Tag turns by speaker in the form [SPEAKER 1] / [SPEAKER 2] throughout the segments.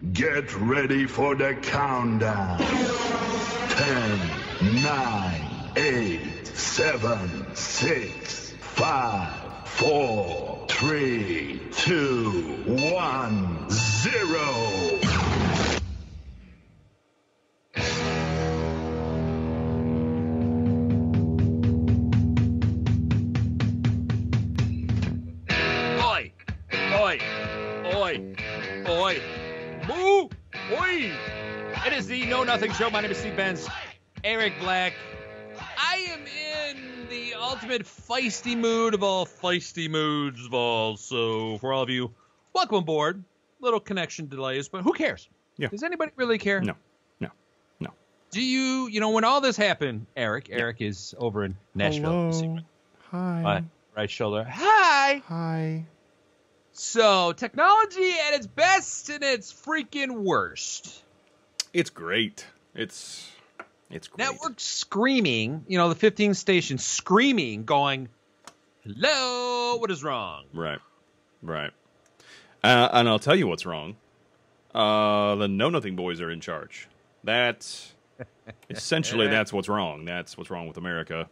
[SPEAKER 1] Get ready for the countdown. 10, 9, 8, 7, 6, 5, 4, 3, 2, 1, 0.
[SPEAKER 2] Oi! Oi! Oi! Oi! Moo! Oi! It is the Know Nothing Show. My name is Steve Benz. Eric Black. I am in the ultimate feisty mood of all feisty moods of all. So for all of you, welcome aboard. Little connection delays, but who cares?
[SPEAKER 3] Yeah.
[SPEAKER 2] Does anybody really care?
[SPEAKER 3] No.
[SPEAKER 2] Do you know, when all this happened, Eric is over in Nashville.
[SPEAKER 3] Hello. Hi.
[SPEAKER 2] Right shoulder. Hi.
[SPEAKER 3] Hi.
[SPEAKER 2] So, technology at its best and its freaking worst.
[SPEAKER 3] It's great. It's great.
[SPEAKER 2] Network screaming, the 15 stations screaming, going, hello, what is wrong?
[SPEAKER 3] Right. And I'll tell you what's wrong. The Know Nothing boys are in charge. That's essentially that's what's wrong. That's what's wrong with America.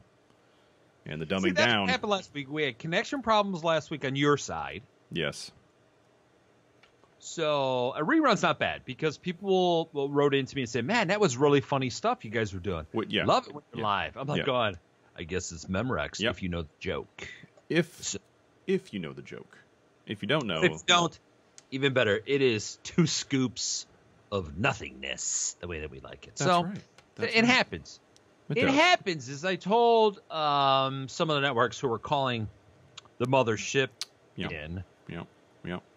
[SPEAKER 3] And the dumbing
[SPEAKER 2] That's
[SPEAKER 3] down.
[SPEAKER 2] what happened last week. We had connection problems last week on your side.
[SPEAKER 3] Yes.
[SPEAKER 2] So a rerun's not bad because people wrote into me and said, man, that was really funny stuff you guys were doing.
[SPEAKER 3] Yeah.
[SPEAKER 2] Love it when you're live. I'm like,
[SPEAKER 3] Yeah.
[SPEAKER 2] God, I guess it's Memorex
[SPEAKER 3] Yep.
[SPEAKER 2] if you know the joke.
[SPEAKER 3] If you know the joke. If you don't know.
[SPEAKER 2] If you don't, even better. It is 2 scoops of nothingness, the way that we like it.
[SPEAKER 3] That's
[SPEAKER 2] so
[SPEAKER 3] right.
[SPEAKER 2] it happens. It
[SPEAKER 3] does.
[SPEAKER 2] happens. As I told some of the networks who were calling the mothership in,
[SPEAKER 3] Yep.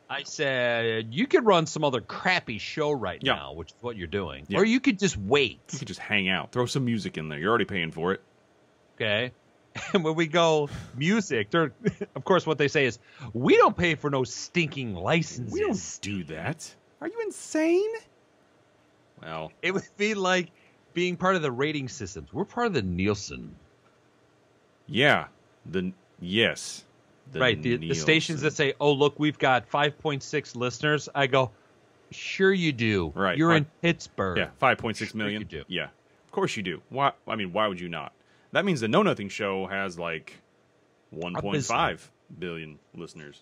[SPEAKER 2] I said, you could run some other crappy show right
[SPEAKER 3] Yeah.
[SPEAKER 2] now, which is what you're doing.
[SPEAKER 3] Yeah.
[SPEAKER 2] Or you could just wait.
[SPEAKER 3] You can just hang out. Throw some music in there. You're already paying for it.
[SPEAKER 2] Okay? And when we go music, of course what they say is, we don't pay for no stinking licenses.
[SPEAKER 3] We don't do that. Are you insane? Well,
[SPEAKER 2] It would be like being part of the rating systems. We're part of the Nielsen.
[SPEAKER 3] yeah. Yes.
[SPEAKER 2] Right. The stations that say, oh, look, we've got 5.6 listeners. I go, sure you do.
[SPEAKER 3] Right.
[SPEAKER 2] You're in Pittsburgh.
[SPEAKER 3] Yeah, 5.6 million.
[SPEAKER 2] you do.
[SPEAKER 3] Yeah, of course you do. Why? I mean, why would you not? That means the Know Nothing Show has like 1.5 billion listeners.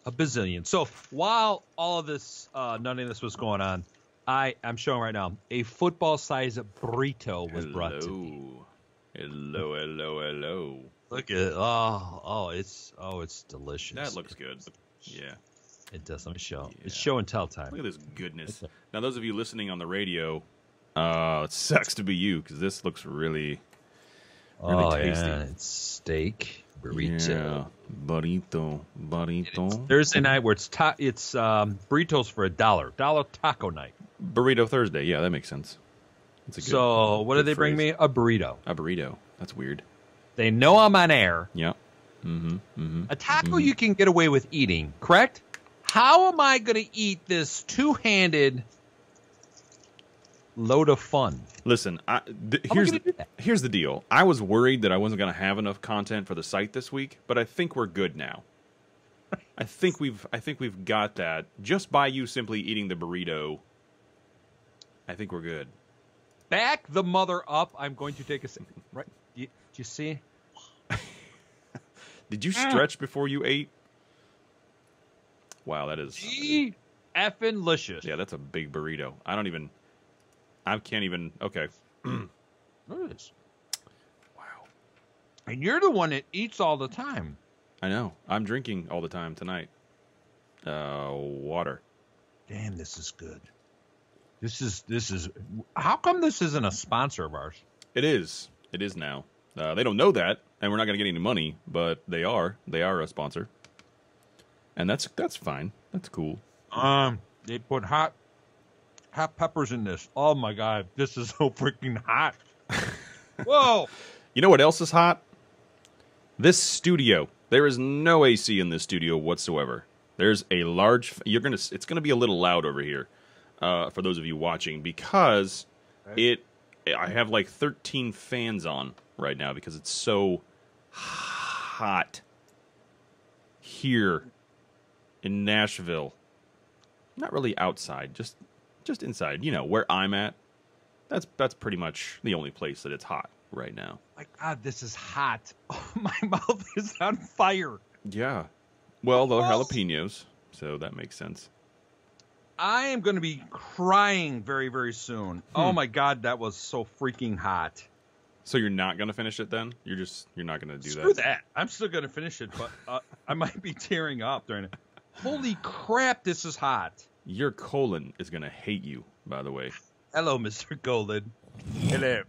[SPEAKER 2] A bazillion. So while all of this none of this was going on, I'm showing right now a football-sized burrito was brought to me.
[SPEAKER 3] Hello.
[SPEAKER 2] Look at it's delicious.
[SPEAKER 3] That looks good. Yeah.
[SPEAKER 2] It does. Let me show.
[SPEAKER 3] Yeah.
[SPEAKER 2] It's show and tell time.
[SPEAKER 3] Look at this goodness. Now, those of you listening on the radio, it sucks to be you because this looks really tasty.
[SPEAKER 2] Yeah, it's steak burrito.
[SPEAKER 3] Yeah. Burrito.
[SPEAKER 2] Thursday night where it's burritos for $1 taco night.
[SPEAKER 3] Burrito Thursday. Yeah, that makes sense. That's a good,
[SPEAKER 2] So what
[SPEAKER 3] good
[SPEAKER 2] did they bring
[SPEAKER 3] phrase.
[SPEAKER 2] me? A burrito.
[SPEAKER 3] A burrito. That's weird.
[SPEAKER 2] They know I'm on air.
[SPEAKER 3] Yeah. Mm-hmm.
[SPEAKER 2] A taco you can get away with eating, correct? How am I going to eat this two-handed load of fun?
[SPEAKER 3] Listen, here's the deal. I was worried that I wasn't going to have enough content for the site this week, but I think we're good now. I think we've got that just by you simply eating the burrito. I think we're good.
[SPEAKER 2] Back the mother up. I'm going to take a second. Right? Do you see?
[SPEAKER 3] Did you stretch before you ate? Wow, that is
[SPEAKER 2] effing licious.
[SPEAKER 3] Yeah, that's a big burrito. I can't even. Okay.
[SPEAKER 2] Look at this.
[SPEAKER 3] Wow.
[SPEAKER 2] And you're the one that eats all the time.
[SPEAKER 3] I know. I'm drinking all the time tonight. Water.
[SPEAKER 2] Damn, this is good. This is. How come this isn't a sponsor of ours?
[SPEAKER 3] It is. It is now. They don't know that, and we're not going to get any money, but they are. They are a sponsor, and that's fine. That's cool.
[SPEAKER 2] They put hot peppers in this. Oh my God, this is so freaking hot. Whoa!
[SPEAKER 3] You know what else is hot? This studio. There is no AC in this studio whatsoever. There's a large. It's gonna be a little loud over here, for those of you watching, because I have like 13 fans on right now because it's so hot here in Nashville. Not really outside, just inside. You know, where I'm at. That's pretty much the only place that it's hot right now.
[SPEAKER 2] My God, this is hot. Oh, my mouth is on fire.
[SPEAKER 3] Yeah. Well, they're jalapenos, so that makes sense.
[SPEAKER 2] I am going to be crying very, very soon. Oh, my God, that was so freaking hot.
[SPEAKER 3] So you're not going to finish it then? You're not going to do
[SPEAKER 2] Screw that. I'm still going to finish it, but I might be tearing up during it. Holy crap, this is hot.
[SPEAKER 3] Your colon is going to hate you, by the way.
[SPEAKER 2] Hello, Mr. Golden. Hello.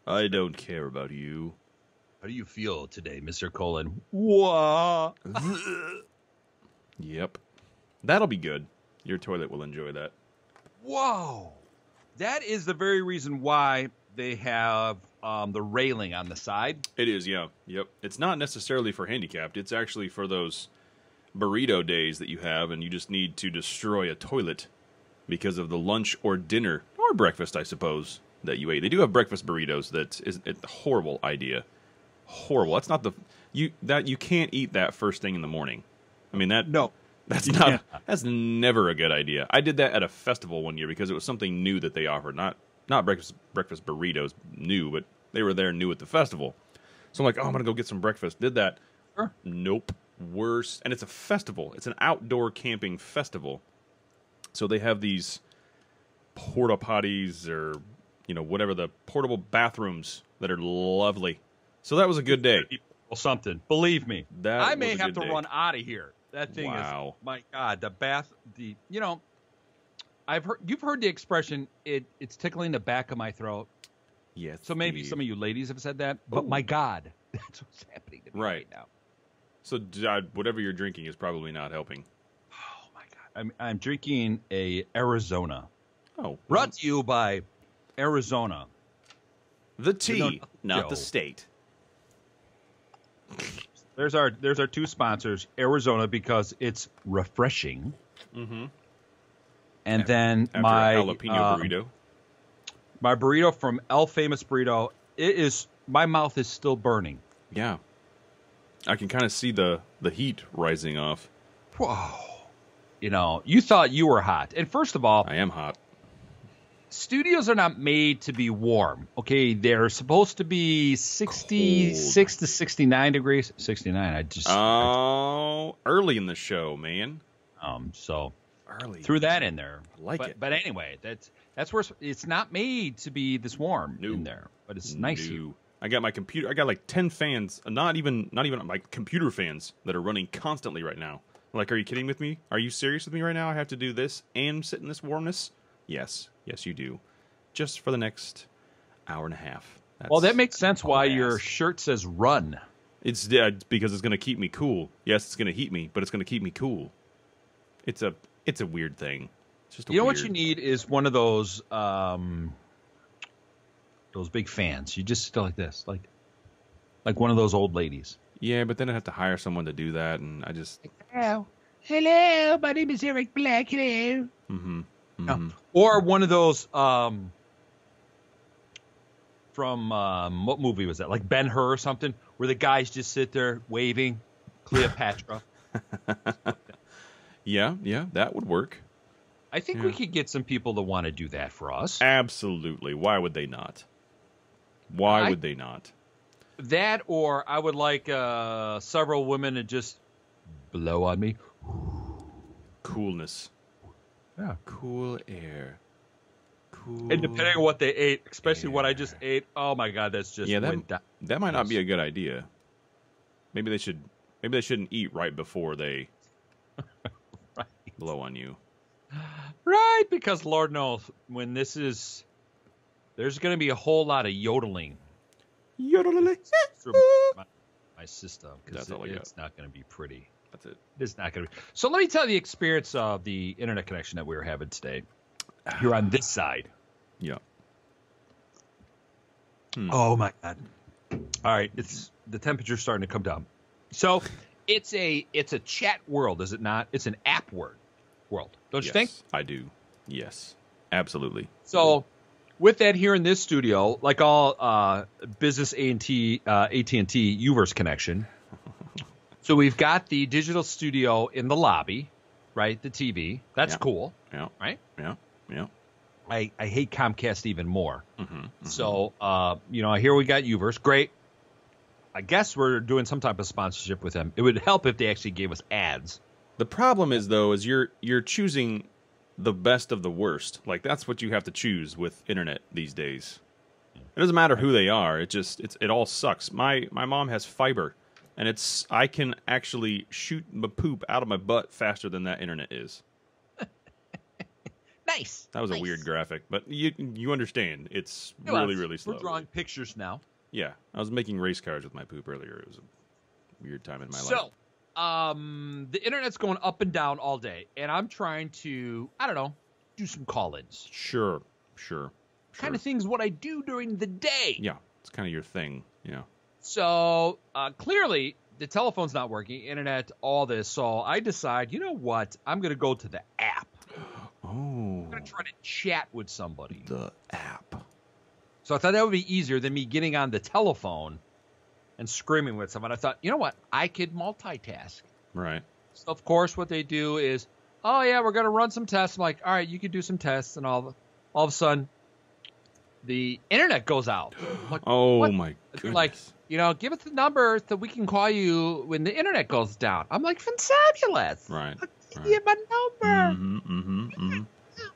[SPEAKER 3] I don't care about you.
[SPEAKER 2] How do you feel today, Mr. Colon? Whoa.
[SPEAKER 3] Yep. That'll be good. Your toilet will enjoy that.
[SPEAKER 2] Whoa. That is the very reason why they have the railing on the side.
[SPEAKER 3] It is, yeah. Yep. It's not necessarily for handicapped. It's actually for those burrito days that you have, and you just need to destroy a toilet because of the lunch or dinner or breakfast, I suppose, that you ate. They do have breakfast burritos. That is a horrible idea. Horrible. That's not you can't eat that first thing in the morning. I mean that's never a good idea. I did that at a festival one year because it was something new that they offered. Not breakfast burritos new, but they were there new at the festival. So I'm like, oh, I'm gonna go get some breakfast. Did that.
[SPEAKER 2] Sure.
[SPEAKER 3] Nope. Worse. And it's a festival. It's an outdoor camping festival. So they have these porta potties or, you know, whatever, the portable bathrooms that are lovely. So that was a good day.
[SPEAKER 2] Something. Believe me. I may have to run out of here. That thing is, my God, you know, you've heard the expression, it's tickling the back of my throat.
[SPEAKER 3] Yes.
[SPEAKER 2] So maybe some of you ladies have said that, but my God, that's what's happening to me right now.
[SPEAKER 3] So whatever you're drinking is probably not helping.
[SPEAKER 2] Oh my God. I'm drinking a Arizona.
[SPEAKER 3] Oh.
[SPEAKER 2] Brought to you by Arizona.
[SPEAKER 3] The tea, not the state.
[SPEAKER 2] There's our two sponsors, Arizona, because it's refreshing.
[SPEAKER 3] Mm-hmm.
[SPEAKER 2] And then
[SPEAKER 3] after
[SPEAKER 2] my
[SPEAKER 3] jalapeno burrito.
[SPEAKER 2] My burrito from El Famous Burrito, my mouth is still burning.
[SPEAKER 3] Yeah. I can kind of see the heat rising off.
[SPEAKER 2] Whoa. You know, you thought you were hot. And first of all,
[SPEAKER 3] I am hot.
[SPEAKER 2] Studios are not made to be warm. Okay, they're supposed to be 66 to 69 degrees. 69.
[SPEAKER 3] Early in the show, man.
[SPEAKER 2] So
[SPEAKER 3] early.
[SPEAKER 2] Threw that in there.
[SPEAKER 3] It.
[SPEAKER 2] But anyway, that's where it's not made to be this warm in there. But it's nice.
[SPEAKER 3] I got my computer. I got like 10 fans. Not even my computer fans that are running constantly right now. Like, are you kidding with me? Are you serious with me right now? I have to do this and sit in this warmness? Yes, you do. Just for the next hour and a half.
[SPEAKER 2] Well, that makes sense why your shirt says run.
[SPEAKER 3] It's because it's going to keep me cool. Yes, it's going to heat me, but it's going to keep me cool. It's a weird thing. It's just
[SPEAKER 2] what you need is one of those big fans. You just sit like this, like one of those old ladies.
[SPEAKER 3] Yeah, but then I have to hire someone to do that, and I just...
[SPEAKER 4] Hello, my name is Eric Black. Hello.
[SPEAKER 3] Mm-hmm.
[SPEAKER 2] Mm-hmm. Or one of those from what movie was that? Like Ben-Hur or something, where the guys just sit there waving, Cleopatra.
[SPEAKER 3] Yeah, that would work.
[SPEAKER 2] I think we could get some people to want to do that for us.
[SPEAKER 3] Absolutely. Why would they not? Why would they not?
[SPEAKER 2] That, or I would like several women to just blow on me.
[SPEAKER 3] Coolness.
[SPEAKER 2] Yeah.
[SPEAKER 3] Cool air. Cool.
[SPEAKER 2] And depending on what they ate, especially what I just ate, oh my God, that's just
[SPEAKER 3] that might not be a good idea. Maybe they shouldn't eat right before they blow on you.
[SPEAKER 2] Right, because Lord knows when there's going to be a whole lot of yodeling.
[SPEAKER 3] Yodeling
[SPEAKER 2] through my system, because it's not going to be pretty.
[SPEAKER 3] That's it.
[SPEAKER 2] It's not going to be. So let me tell you the experience of the internet connection that we were having today. Here on this side.
[SPEAKER 3] Yeah.
[SPEAKER 2] Oh my God. All right, the temperature's starting to come down. So it's a chat world, is it not? It's an app world, don't you think?
[SPEAKER 3] I do. Yes, absolutely.
[SPEAKER 2] So with that here in this studio, like all business AT&T UVerse connection. So we've got the digital studio in the lobby, right? The TV. That's cool.
[SPEAKER 3] Yeah.
[SPEAKER 2] Right?
[SPEAKER 3] Yeah. Yeah.
[SPEAKER 2] I hate Comcast even more.
[SPEAKER 3] Mm-hmm.
[SPEAKER 2] So, here we got Uverse. Great. I guess we're doing some type of sponsorship with them. It would help if they actually gave us ads.
[SPEAKER 3] The problem is, though, is you're choosing the best of the worst. Like, that's what you have to choose with internet these days. It doesn't matter who they are. It all sucks. My mom has fiber, and I can actually shoot my poop out of my butt faster than that internet is.
[SPEAKER 2] Nice.
[SPEAKER 3] That was a weird graphic, but you understand. It's really slow.
[SPEAKER 2] We're drawing pictures now.
[SPEAKER 3] Yeah, I was making race cars with my poop earlier. It was a weird time in my life.
[SPEAKER 2] So, the internet's going up and down all day, and I'm trying to, do some call-ins.
[SPEAKER 3] Sure.
[SPEAKER 2] Kind of things what I do during the day.
[SPEAKER 3] Yeah, it's kind of your thing. Yeah.
[SPEAKER 2] So, clearly, the telephone's not working, internet, all this. So I decide, you know what? I'm going to go to the app.
[SPEAKER 3] Oh.
[SPEAKER 2] I'm going to try to chat with somebody.
[SPEAKER 3] The app.
[SPEAKER 2] So I thought that would be easier than me getting on the telephone and screaming with someone. I thought, you know what? I could multitask.
[SPEAKER 3] Right.
[SPEAKER 2] So, of course, what they do is, oh, yeah, we're going to run some tests. I'm like, all right, you can do some tests. And all of a sudden, the internet goes out. Like,
[SPEAKER 3] oh,
[SPEAKER 2] what?
[SPEAKER 3] my goodness.
[SPEAKER 2] They're like, give us the number so we can call you when the internet goes down. I'm like, fantabulous.
[SPEAKER 3] Right.
[SPEAKER 2] Give me my number.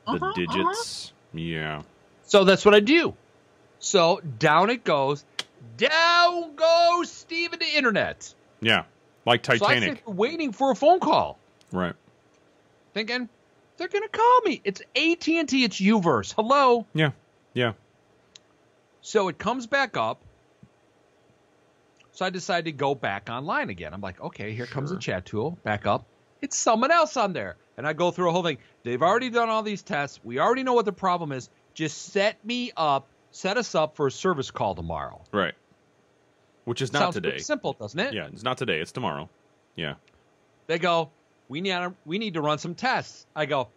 [SPEAKER 3] The digits. Yeah.
[SPEAKER 2] So that's what I do. So down it goes. Down goes Steven the internet.
[SPEAKER 3] Yeah. Like Titanic.
[SPEAKER 2] So I sit waiting for a phone call.
[SPEAKER 3] Right.
[SPEAKER 2] Thinking, they're going to call me. It's AT&T. It's Uverse. Hello.
[SPEAKER 3] Yeah.
[SPEAKER 2] So it comes back up. So I decided to go back online again. I'm like, okay, here comes the chat tool. Back up. It's someone else on there. And I go through a whole thing. They've already done all these tests. We already know what the problem is. Just set us up for a service call tomorrow.
[SPEAKER 3] Right. Which is not
[SPEAKER 2] Sounds
[SPEAKER 3] today.
[SPEAKER 2] pretty simple, doesn't it?
[SPEAKER 3] Yeah, it's not today. It's tomorrow. Yeah.
[SPEAKER 2] They go, we need to run some tests. I go,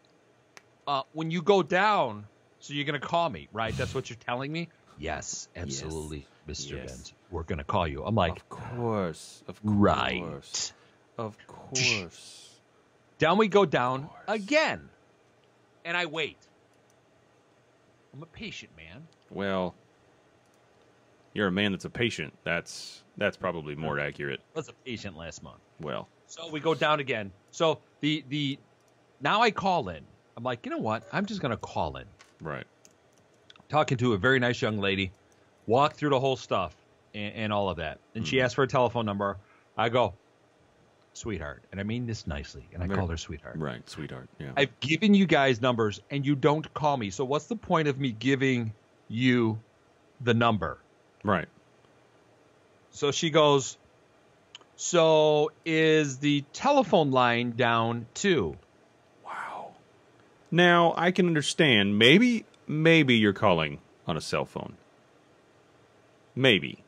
[SPEAKER 2] when you go down, so you're going to call me, right? That's what you're telling me? Yes, absolutely, Mr. Benz. We're going to call you. I'm like,
[SPEAKER 3] of course.
[SPEAKER 2] Right.
[SPEAKER 3] Of course.
[SPEAKER 2] Down we go down again. And I wait. I'm a patient man.
[SPEAKER 3] Well, you're a man that's a patient. That's probably more accurate.
[SPEAKER 2] I was a patient last month.
[SPEAKER 3] Well.
[SPEAKER 2] So we go down again. So now I call in. I'm like, you know what? I'm just going to call in.
[SPEAKER 3] Right.
[SPEAKER 2] Talking to a very nice young lady. Walk through the whole stuff and all of that. And she asked for a telephone number. I go, sweetheart. And I mean this nicely. And I call her sweetheart.
[SPEAKER 3] Right, sweetheart. Yeah.
[SPEAKER 2] I've given you guys numbers and you don't call me. So what's the point of me giving you the number?
[SPEAKER 3] Right.
[SPEAKER 2] So she goes, so is the telephone line down too?
[SPEAKER 3] Wow. Now, I can understand. Maybe you're calling on a cell phone. Maybe.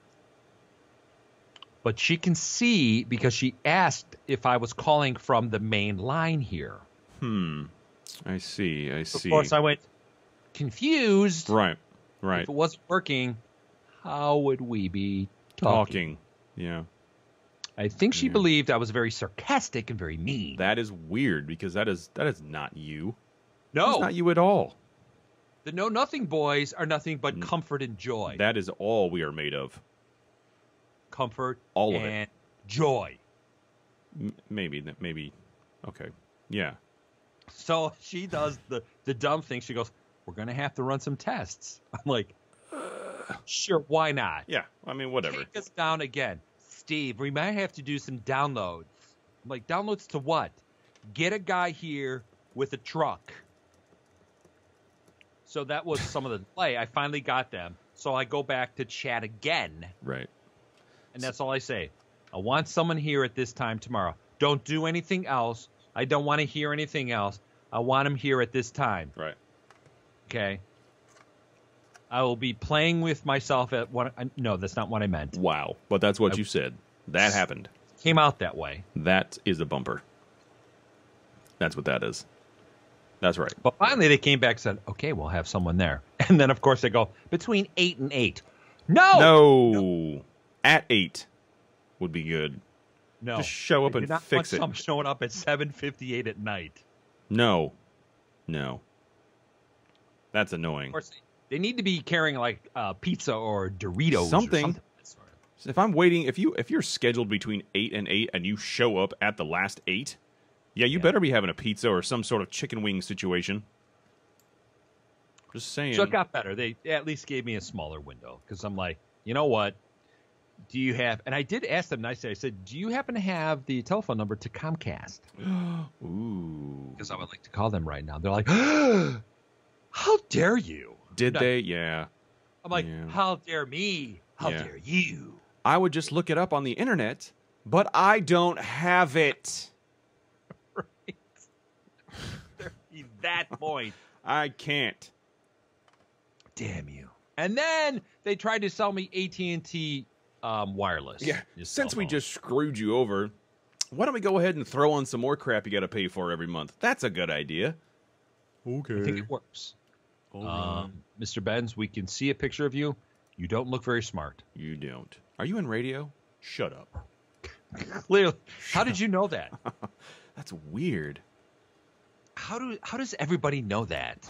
[SPEAKER 2] But she can see because she asked if I was calling from the main line here.
[SPEAKER 3] I see.
[SPEAKER 2] Of course, I went confused.
[SPEAKER 3] Right.
[SPEAKER 2] If it wasn't working, how would we be talking?
[SPEAKER 3] Yeah.
[SPEAKER 2] I think she believed I was very sarcastic and very mean.
[SPEAKER 3] That is weird because that is not you.
[SPEAKER 2] No.
[SPEAKER 3] It's not you at all.
[SPEAKER 2] The Know Nothing boys are nothing but comfort and joy.
[SPEAKER 3] That is all we are made of.
[SPEAKER 2] Comfort
[SPEAKER 3] all of
[SPEAKER 2] and
[SPEAKER 3] it.
[SPEAKER 2] Joy.
[SPEAKER 3] Maybe. Okay. Yeah.
[SPEAKER 2] So she does the dumb thing. She goes, we're going to have to run some tests. I'm like, sure, why not?
[SPEAKER 3] Yeah. I mean, whatever.
[SPEAKER 2] Take us down again. Steve, we might have to do some downloads. I'm like, downloads to what? Get a guy here with a truck. So that was some of the delay. I finally got them. So I go back to chat again.
[SPEAKER 3] Right.
[SPEAKER 2] And that's all I say. I want someone here at this time tomorrow. Don't do anything else. I don't want to hear anything else. I want him here at this time.
[SPEAKER 3] Right.
[SPEAKER 2] Okay. I will be playing with myself at one. No, that's not what I meant.
[SPEAKER 3] Wow. But that's what you said. That happened.
[SPEAKER 2] Came out that way.
[SPEAKER 3] That is a bumper. That's what that is. That's right.
[SPEAKER 2] But finally they came back and said, okay, we'll have someone there. And then, of course, they go, between 8 and 8. No.
[SPEAKER 3] At 8 would be good.
[SPEAKER 2] No.
[SPEAKER 3] Just show up and fix it.
[SPEAKER 2] I'm showing up at 7:58 at night.
[SPEAKER 3] No. That's annoying.
[SPEAKER 2] Of course, they need to be carrying like pizza or Doritos
[SPEAKER 3] Something.
[SPEAKER 2] or something.
[SPEAKER 3] If I'm waiting, if you're scheduled between 8 and 8 and you show up at the last 8, you better be having a pizza or some sort of chicken wing situation. Just saying.
[SPEAKER 2] So it got better. They at least gave me a smaller window because I'm like, you know what? Do you have? And I did ask them nicely. I said, do you happen to have the telephone number to Comcast?
[SPEAKER 3] Ooh.
[SPEAKER 2] Because I would like to call them right now. They're like, how dare you?
[SPEAKER 3] Did they? Yeah.
[SPEAKER 2] I'm like,
[SPEAKER 3] Yeah.
[SPEAKER 2] how dare me? How
[SPEAKER 3] Yeah.
[SPEAKER 2] dare you?
[SPEAKER 3] I would just look it up on the internet, but I don't have it.
[SPEAKER 2] Right. That point.
[SPEAKER 3] I can't.
[SPEAKER 2] Damn you. And then they tried to sell me AT&T wireless.
[SPEAKER 3] Yeah.
[SPEAKER 2] Just
[SPEAKER 3] Since
[SPEAKER 2] cell
[SPEAKER 3] we
[SPEAKER 2] phone.
[SPEAKER 3] just screwed you over, why don't we go ahead and throw on some more crap you got to pay for every month? That's a good idea. Okay.
[SPEAKER 2] I think it works.
[SPEAKER 3] All
[SPEAKER 2] Mr. Benz, we can see a picture of you. You don't look very smart.
[SPEAKER 3] You don't. Are you in radio? Shut up.
[SPEAKER 2] Clearly. How did you know that?
[SPEAKER 3] That's weird.
[SPEAKER 2] How does everybody know that?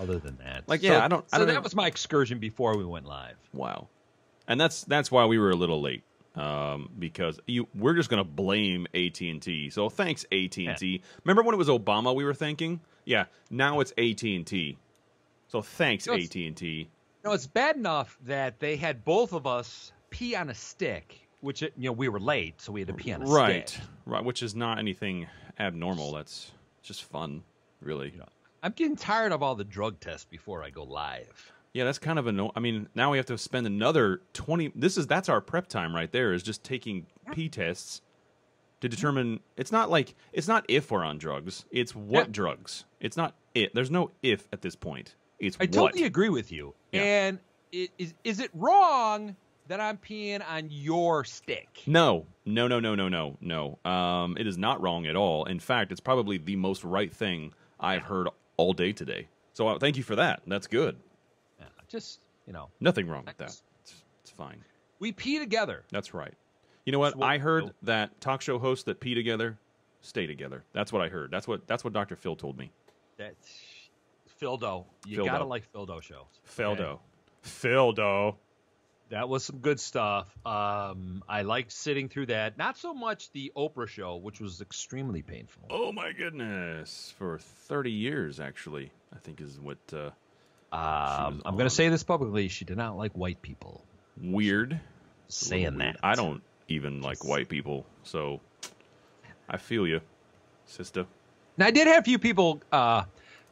[SPEAKER 2] Other than that,
[SPEAKER 3] Like, yeah, I don't
[SPEAKER 2] that
[SPEAKER 3] know.
[SPEAKER 2] was my excursion before we went live.
[SPEAKER 3] Wow. And that's why we were a little late. Because we're just gonna blame AT&T. So thanks AT&T.
[SPEAKER 2] Yeah.
[SPEAKER 3] Remember when it was Obama we were thanking? Yeah. Now it's AT&T. So thanks
[SPEAKER 2] You know,
[SPEAKER 3] AT&T.
[SPEAKER 2] No, it's bad enough that they had both of us pee on a stick, which we were late, so we had to pee on a
[SPEAKER 3] Right.
[SPEAKER 2] stick.
[SPEAKER 3] Right. Which is not anything abnormal. That's just fun, really.
[SPEAKER 2] I'm getting tired of all the drug tests before I go live.
[SPEAKER 3] Yeah, that's kind of I mean, now we have to spend another 20. That's our prep time right there. Is just taking pee tests to determine. It's not if we're on drugs. It's what drugs. It's not it. There's no if at this point. It's
[SPEAKER 2] I
[SPEAKER 3] what.
[SPEAKER 2] totally agree with you.
[SPEAKER 3] Yeah.
[SPEAKER 2] And is it wrong that I'm peeing on your stick?
[SPEAKER 3] No. It is not wrong at all. In fact, it's probably the most right thing I've heard all day today. So thank you for that. That's good.
[SPEAKER 2] Yeah, just
[SPEAKER 3] Nothing wrong with that. It's fine.
[SPEAKER 2] we pee together.
[SPEAKER 3] That's right. You know what?
[SPEAKER 2] That's what
[SPEAKER 3] I
[SPEAKER 2] we
[SPEAKER 3] heard
[SPEAKER 2] do.
[SPEAKER 3] that talk show hosts that pee together stay together. That's what I heard. That's what Dr. Phil told me.
[SPEAKER 2] That's Phildo. You
[SPEAKER 3] Phildo.
[SPEAKER 2] gotta like Phildo shows.
[SPEAKER 3] Phildo.
[SPEAKER 2] Okay?
[SPEAKER 3] Phildo.
[SPEAKER 2] That was some good stuff. I liked sitting through that. Not so much the Oprah show, which was extremely painful.
[SPEAKER 3] Oh my goodness. For 30 years, actually, I think is what.
[SPEAKER 2] I'm going to say this publicly. She did not like white people.
[SPEAKER 3] Weird.
[SPEAKER 2] Saying
[SPEAKER 3] Weird.
[SPEAKER 2] that.
[SPEAKER 3] I don't even like white people, so I feel you, sister.
[SPEAKER 2] Now, I did have a few people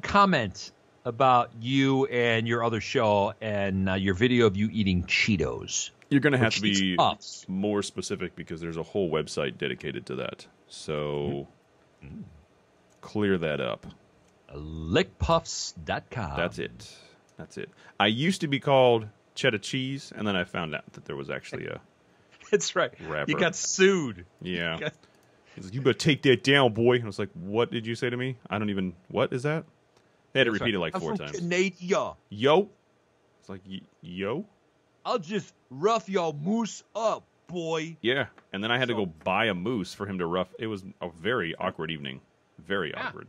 [SPEAKER 2] comment about you and your other show and your video of you eating Cheetos.
[SPEAKER 3] You're going to have
[SPEAKER 2] Or
[SPEAKER 3] to be
[SPEAKER 2] Cheetos Puffs.
[SPEAKER 3] more specific because there's a whole website dedicated to that. So clear that up.
[SPEAKER 2] Lickpuffs.com.
[SPEAKER 3] That's it. That's it. I used to be called Cheddar Cheese, and then I found out that there was actually a
[SPEAKER 2] That's right.
[SPEAKER 3] rapper.
[SPEAKER 2] You got sued.
[SPEAKER 3] Yeah.
[SPEAKER 2] got-
[SPEAKER 3] He's like, you better take that down, boy. And I was like, what did you say to me? I don't even, what is that? They had to repeat it like
[SPEAKER 2] I'm
[SPEAKER 3] 4
[SPEAKER 2] from
[SPEAKER 3] times.
[SPEAKER 2] Canada.
[SPEAKER 3] Yo. It's like, yo?
[SPEAKER 2] I'll just rough your moose up, boy.
[SPEAKER 3] Yeah. And then I had to go buy a moose for him to rough. It was a very awkward evening. Very
[SPEAKER 2] Yeah.
[SPEAKER 3] awkward.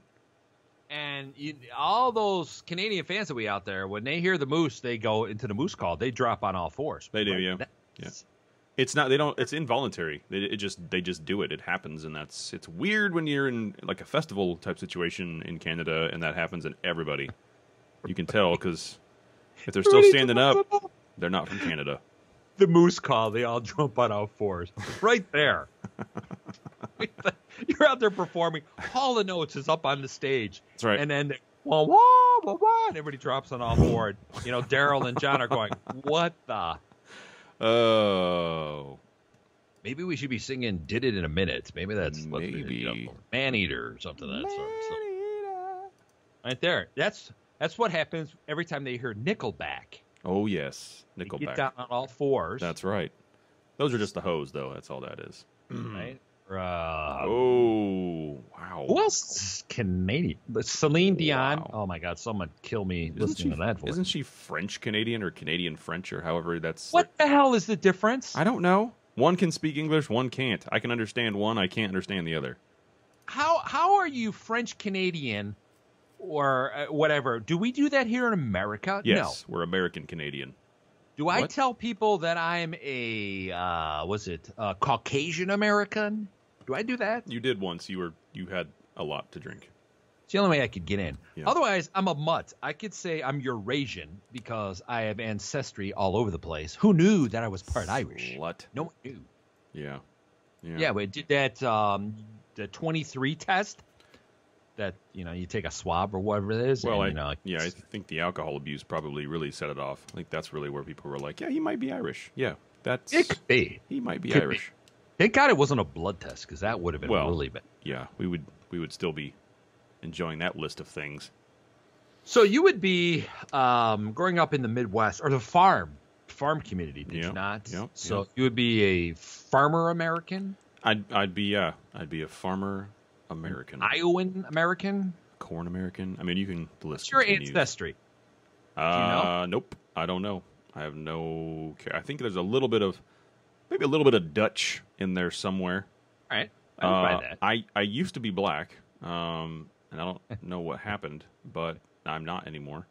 [SPEAKER 2] And all those Canadian fans that we out there, when they hear the moose, they go into the moose call. They drop on all fours.
[SPEAKER 3] They do,
[SPEAKER 2] Right?
[SPEAKER 3] yeah.
[SPEAKER 2] That's-
[SPEAKER 3] It's not, they don't, it's involuntary. They just do it. It happens. And it's weird when you're in like a festival type situation in Canada and that happens and everybody, you can tell because if they're still standing up, they're not from Canada.
[SPEAKER 2] The moose call, they all jump on all fours. Right there. You're out there performing. Hall of Notes is up on the stage.
[SPEAKER 3] That's right.
[SPEAKER 2] And then, wah, wah, wah, wah, and everybody drops on all fours. Daryl and John are going, what the?
[SPEAKER 3] Oh.
[SPEAKER 2] Maybe we should be singing Did It in a Minute. Maybe that's what
[SPEAKER 3] Maybe.
[SPEAKER 2] Man-Eater or something of that sort. So, right there. That's what happens every time they hear Nickelback.
[SPEAKER 3] Oh, yes.
[SPEAKER 2] They get
[SPEAKER 3] Nickelback.
[SPEAKER 2] down on all fours.
[SPEAKER 3] That's right. Those are just the hoes, though. That's all that is.
[SPEAKER 2] right.
[SPEAKER 3] Oh, wow.
[SPEAKER 2] Who else is Canadian? Celine Dion.
[SPEAKER 3] Wow.
[SPEAKER 2] Oh my God! Someone kill me listening to that voice.
[SPEAKER 3] Isn't she French Canadian or Canadian French or however that's?
[SPEAKER 2] What the hell is the difference?
[SPEAKER 3] I don't know. One can speak English, one can't. I can understand one, I can't understand the other.
[SPEAKER 2] how are you French Canadian or whatever? Do we do that here in America?
[SPEAKER 3] Yes, we're American Canadian.
[SPEAKER 2] Do I tell people that I'm a Caucasian American? Do I do that?
[SPEAKER 3] You did once. You had a lot to drink.
[SPEAKER 2] It's the only way I could get in.
[SPEAKER 3] Yeah.
[SPEAKER 2] Otherwise, I'm a mutt. I could say I'm Eurasian because I have ancestry all over the place. Who knew that I was part Irish?
[SPEAKER 3] What?
[SPEAKER 2] No one knew.
[SPEAKER 3] Yeah.
[SPEAKER 2] Yeah, we did that the 23 test. That you take a swab or whatever it is.
[SPEAKER 3] Well,
[SPEAKER 2] and,
[SPEAKER 3] I think the alcohol abuse probably really set it off. I think that's really where people were like, "Yeah, he might be Irish." Yeah, that's
[SPEAKER 2] it could be.
[SPEAKER 3] He might be
[SPEAKER 2] Could
[SPEAKER 3] Irish.
[SPEAKER 2] Be. Thank God it wasn't a blood test because that would have been really bad.
[SPEAKER 3] Yeah, we would still be enjoying that list of things.
[SPEAKER 2] So you would be growing up in the Midwest or the farm community, did you not?
[SPEAKER 3] Yeah.
[SPEAKER 2] So you would be a farmer American.
[SPEAKER 3] I'd be a farmer American,
[SPEAKER 2] Iowan American,
[SPEAKER 3] corn American. I mean, you can list.
[SPEAKER 2] What's your ancestry?
[SPEAKER 3] Do you know? Nope, I don't know. I have no. I think there's maybe a little bit of Dutch in there somewhere.
[SPEAKER 2] All right, I can find that.
[SPEAKER 3] I used to be black, and I don't know what happened, but I'm not anymore.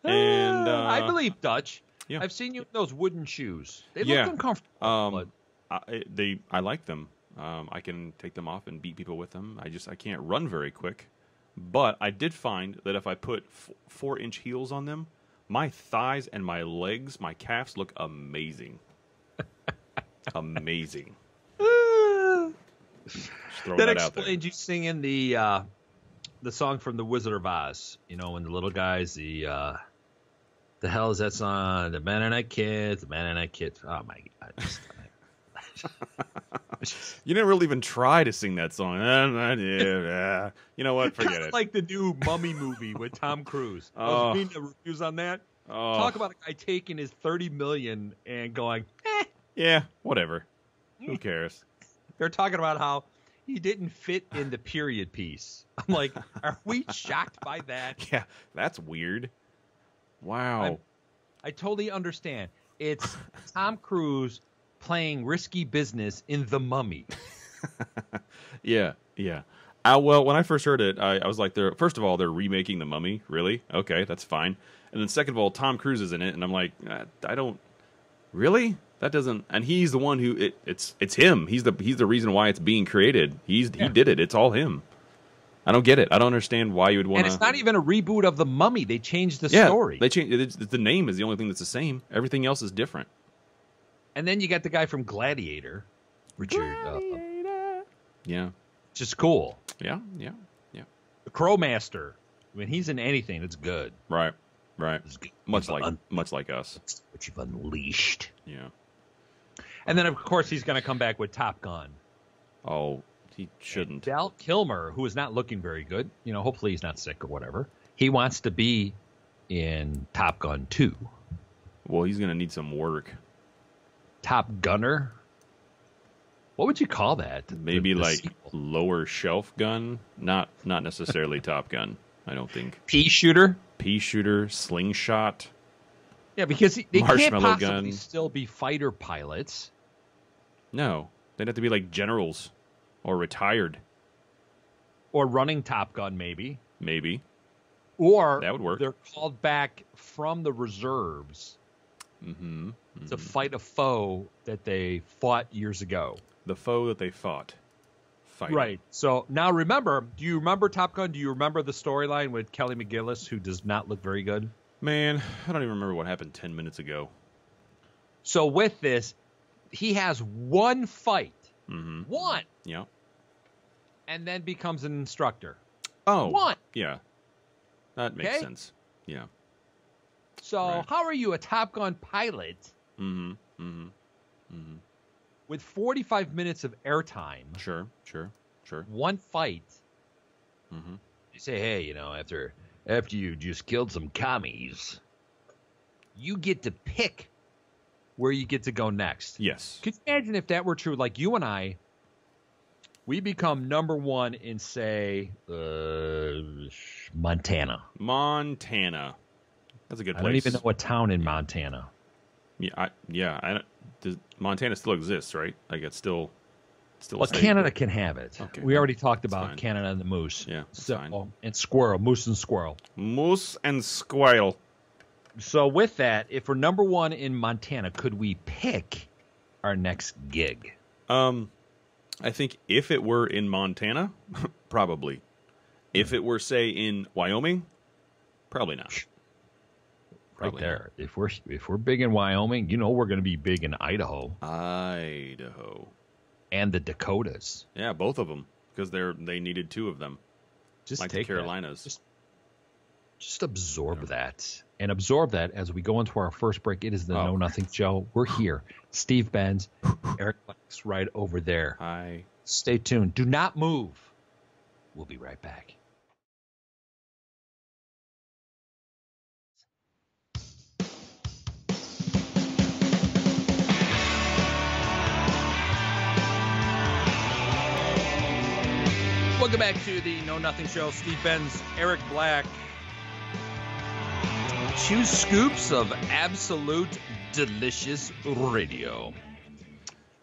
[SPEAKER 3] And
[SPEAKER 2] I believe Dutch.
[SPEAKER 3] Yeah.
[SPEAKER 2] I've seen you in those wooden shoes. They look uncomfortable.
[SPEAKER 3] I like them. I can take them off and beat people with them. I can't run very quick. But I did find that if I put 4-inch heels on them, my thighs and my legs, my calves look amazing. Amazing.
[SPEAKER 2] That
[SPEAKER 3] out
[SPEAKER 2] explains you singing the song from The Wizard of Oz. When the little guys, the hell is that song? The Mennonite Kids, the Mennonite Kids. Oh my God.
[SPEAKER 3] You didn't really even try to sing that song. You know what? Forget it.
[SPEAKER 2] Like the new Mummy movie with Tom Cruise. I was reading the reviews on that. Talk about a guy taking his $30 million and going,
[SPEAKER 3] yeah, whatever. Who cares?
[SPEAKER 2] They're talking about how he didn't fit in the period piece. I'm like, are we shocked by that?
[SPEAKER 3] Yeah, that's weird. Wow.
[SPEAKER 2] I totally understand. It's Tom Cruise playing risky business in The Mummy.
[SPEAKER 3] Yeah. Well, when I first heard it, I was like, first of all, they're remaking The Mummy. Really? Okay, that's fine. And then second of all, Tom Cruise is in it, and I'm like, I don't really. That doesn't. And he's the one who it's him. He's the reason why it's being created. He did it. It's all him. I don't get it. I don't understand why you would want to.
[SPEAKER 2] And it's not even a reboot of The Mummy. They changed the story.
[SPEAKER 3] They changed. The name is the only thing that's the same. Everything else is different.
[SPEAKER 2] And then you got the guy from Gladiator, Richard.
[SPEAKER 3] Yeah.
[SPEAKER 2] Just cool.
[SPEAKER 3] Yeah.
[SPEAKER 2] The Crowmaster. When he's in anything, it's good.
[SPEAKER 3] Right. Much like us.
[SPEAKER 2] What you've unleashed.
[SPEAKER 3] Yeah.
[SPEAKER 2] And then, of course, he's going to come back with Top Gun.
[SPEAKER 3] Oh, he shouldn't.
[SPEAKER 2] And Val Kilmer, who is not looking very good, hopefully he's not sick or whatever. He wants to be in Top Gun 2.
[SPEAKER 3] Well, he's going to need some work.
[SPEAKER 2] Top Gunner? What would you call that?
[SPEAKER 3] Maybe
[SPEAKER 2] the
[SPEAKER 3] like
[SPEAKER 2] sequel?
[SPEAKER 3] lower shelf gun? Not necessarily Top Gun, I don't think.
[SPEAKER 2] Pea shooter?
[SPEAKER 3] Pea shooter, slingshot.
[SPEAKER 2] Yeah, because they can't possibly
[SPEAKER 3] gun.
[SPEAKER 2] still be fighter pilots.
[SPEAKER 3] No, they'd have to be like generals or retired.
[SPEAKER 2] Or running Top Gun, maybe.
[SPEAKER 3] Maybe.
[SPEAKER 2] Or
[SPEAKER 3] that would work.
[SPEAKER 2] They're called back from the reserves to fight a foe that they fought years ago.
[SPEAKER 3] The foe that they fought. Fighting.
[SPEAKER 2] Right. So now remember, do you remember Top Gun? Do you remember the storyline with Kelly McGillis, who does not look very good?
[SPEAKER 3] Man, I don't even remember what happened 10 minutes ago.
[SPEAKER 2] So with this, he has one fight. One.
[SPEAKER 3] Yeah.
[SPEAKER 2] And then becomes an instructor.
[SPEAKER 3] Oh.
[SPEAKER 2] One.
[SPEAKER 3] Yeah. That makes sense. Yeah.
[SPEAKER 2] So how are you a Top Gun pilot with 45 minutes of airtime?
[SPEAKER 3] Sure.
[SPEAKER 2] One fight. You say, hey, after you just killed some commies, you get to pick where you get to go next.
[SPEAKER 3] Yes.
[SPEAKER 2] Could you imagine if that were true? Like you and I, we become number one in, say, Montana.
[SPEAKER 3] Montana. That's a good place.
[SPEAKER 2] I don't even know a town in Montana.
[SPEAKER 3] Montana still exists, right? Like it's still. Still
[SPEAKER 2] Well,
[SPEAKER 3] a state.
[SPEAKER 2] Canada can have it.
[SPEAKER 3] Okay,
[SPEAKER 2] We already talked
[SPEAKER 3] that's
[SPEAKER 2] about
[SPEAKER 3] fine.
[SPEAKER 2] Canada and the moose.
[SPEAKER 3] Yeah, that's
[SPEAKER 2] So,
[SPEAKER 3] fine.
[SPEAKER 2] and squirrel, moose and squirrel.
[SPEAKER 3] Moose and squirrel.
[SPEAKER 2] So with that, if we're number one in Montana, could we pick our next gig?
[SPEAKER 3] I think if it were in Montana, probably. If it were, say, in Wyoming, probably not. Probably
[SPEAKER 2] right there. If we're big in Wyoming, you know we're going to be big in Idaho
[SPEAKER 3] Idaho.
[SPEAKER 2] and the Dakotas.
[SPEAKER 3] Yeah, both of them, because they needed 2 of them.
[SPEAKER 2] Just
[SPEAKER 3] Like the
[SPEAKER 2] take that.
[SPEAKER 3] Carolinas.
[SPEAKER 2] Just absorb that. And absorb that as we go into our first break. It is the Know Nothing Show. We're here. Steve Benz, Eric Black's right over there.
[SPEAKER 3] Hi.
[SPEAKER 2] Stay tuned. Do not move. We'll be right back. Welcome back to the Know Nothing Show. Steve Benz, Eric Black. 2 scoops of absolute delicious radio.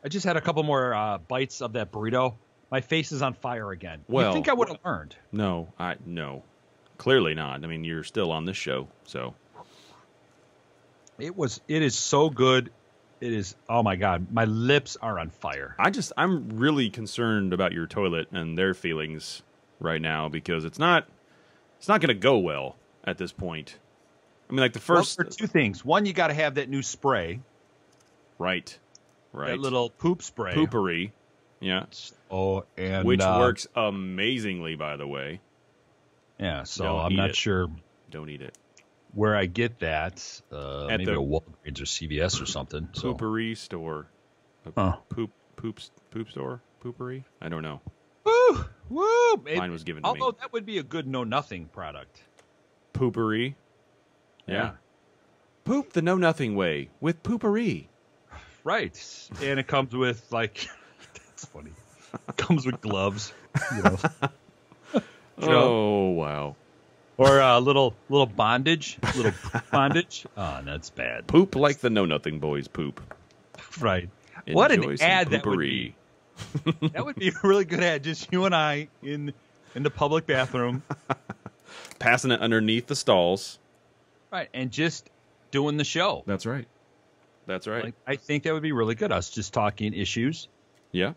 [SPEAKER 2] I just had a couple more bites of that burrito. My face is on fire again.
[SPEAKER 3] Well,
[SPEAKER 2] you think I would have learned?
[SPEAKER 3] No, clearly not. I mean, you're still on this show, so
[SPEAKER 2] It is so good. It is, oh my God, my lips are on fire.
[SPEAKER 3] I'm really concerned about your toilet and their feelings right now, because it's not going to go well at this point. I mean, like the first
[SPEAKER 2] Well, there are 2 things. One, you got to have that new spray,
[SPEAKER 3] right,
[SPEAKER 2] that little poop spray.
[SPEAKER 3] poopery, yeah,
[SPEAKER 2] Oh, and
[SPEAKER 3] which works amazingly, by the way.
[SPEAKER 2] Yeah, so
[SPEAKER 3] Don't
[SPEAKER 2] I'm
[SPEAKER 3] eat
[SPEAKER 2] not
[SPEAKER 3] it.
[SPEAKER 2] sure
[SPEAKER 3] Don't eat it.
[SPEAKER 2] where I get that. Maybe
[SPEAKER 3] the
[SPEAKER 2] a Walgreens or CVS or something. So.
[SPEAKER 3] Poopery store.
[SPEAKER 2] Huh.
[SPEAKER 3] Poop store? Poopery? I don't know.
[SPEAKER 2] Woo! Woo!
[SPEAKER 3] Mine was given to me.
[SPEAKER 2] Although that would be a good know-nothing product.
[SPEAKER 3] Poopery.
[SPEAKER 2] Yeah.
[SPEAKER 3] Poop the know-nothing way with poopery.
[SPEAKER 2] Right. And it comes with, like, that's funny. It comes with gloves. You know.
[SPEAKER 3] Oh, wow.
[SPEAKER 2] Or a little bondage. Little bondage. Oh, that's bad.
[SPEAKER 3] Poop like the know-nothing boys poop.
[SPEAKER 2] Right. What
[SPEAKER 3] Enjoy
[SPEAKER 2] an
[SPEAKER 3] some
[SPEAKER 2] ad that would be. That would be a really good ad. Just you and I in the public bathroom.
[SPEAKER 3] Passing it underneath the stalls.
[SPEAKER 2] Right. And just doing the show.
[SPEAKER 3] That's right. That's right.
[SPEAKER 2] Like, I think that would be really good. Us just talking issues
[SPEAKER 3] Yeah.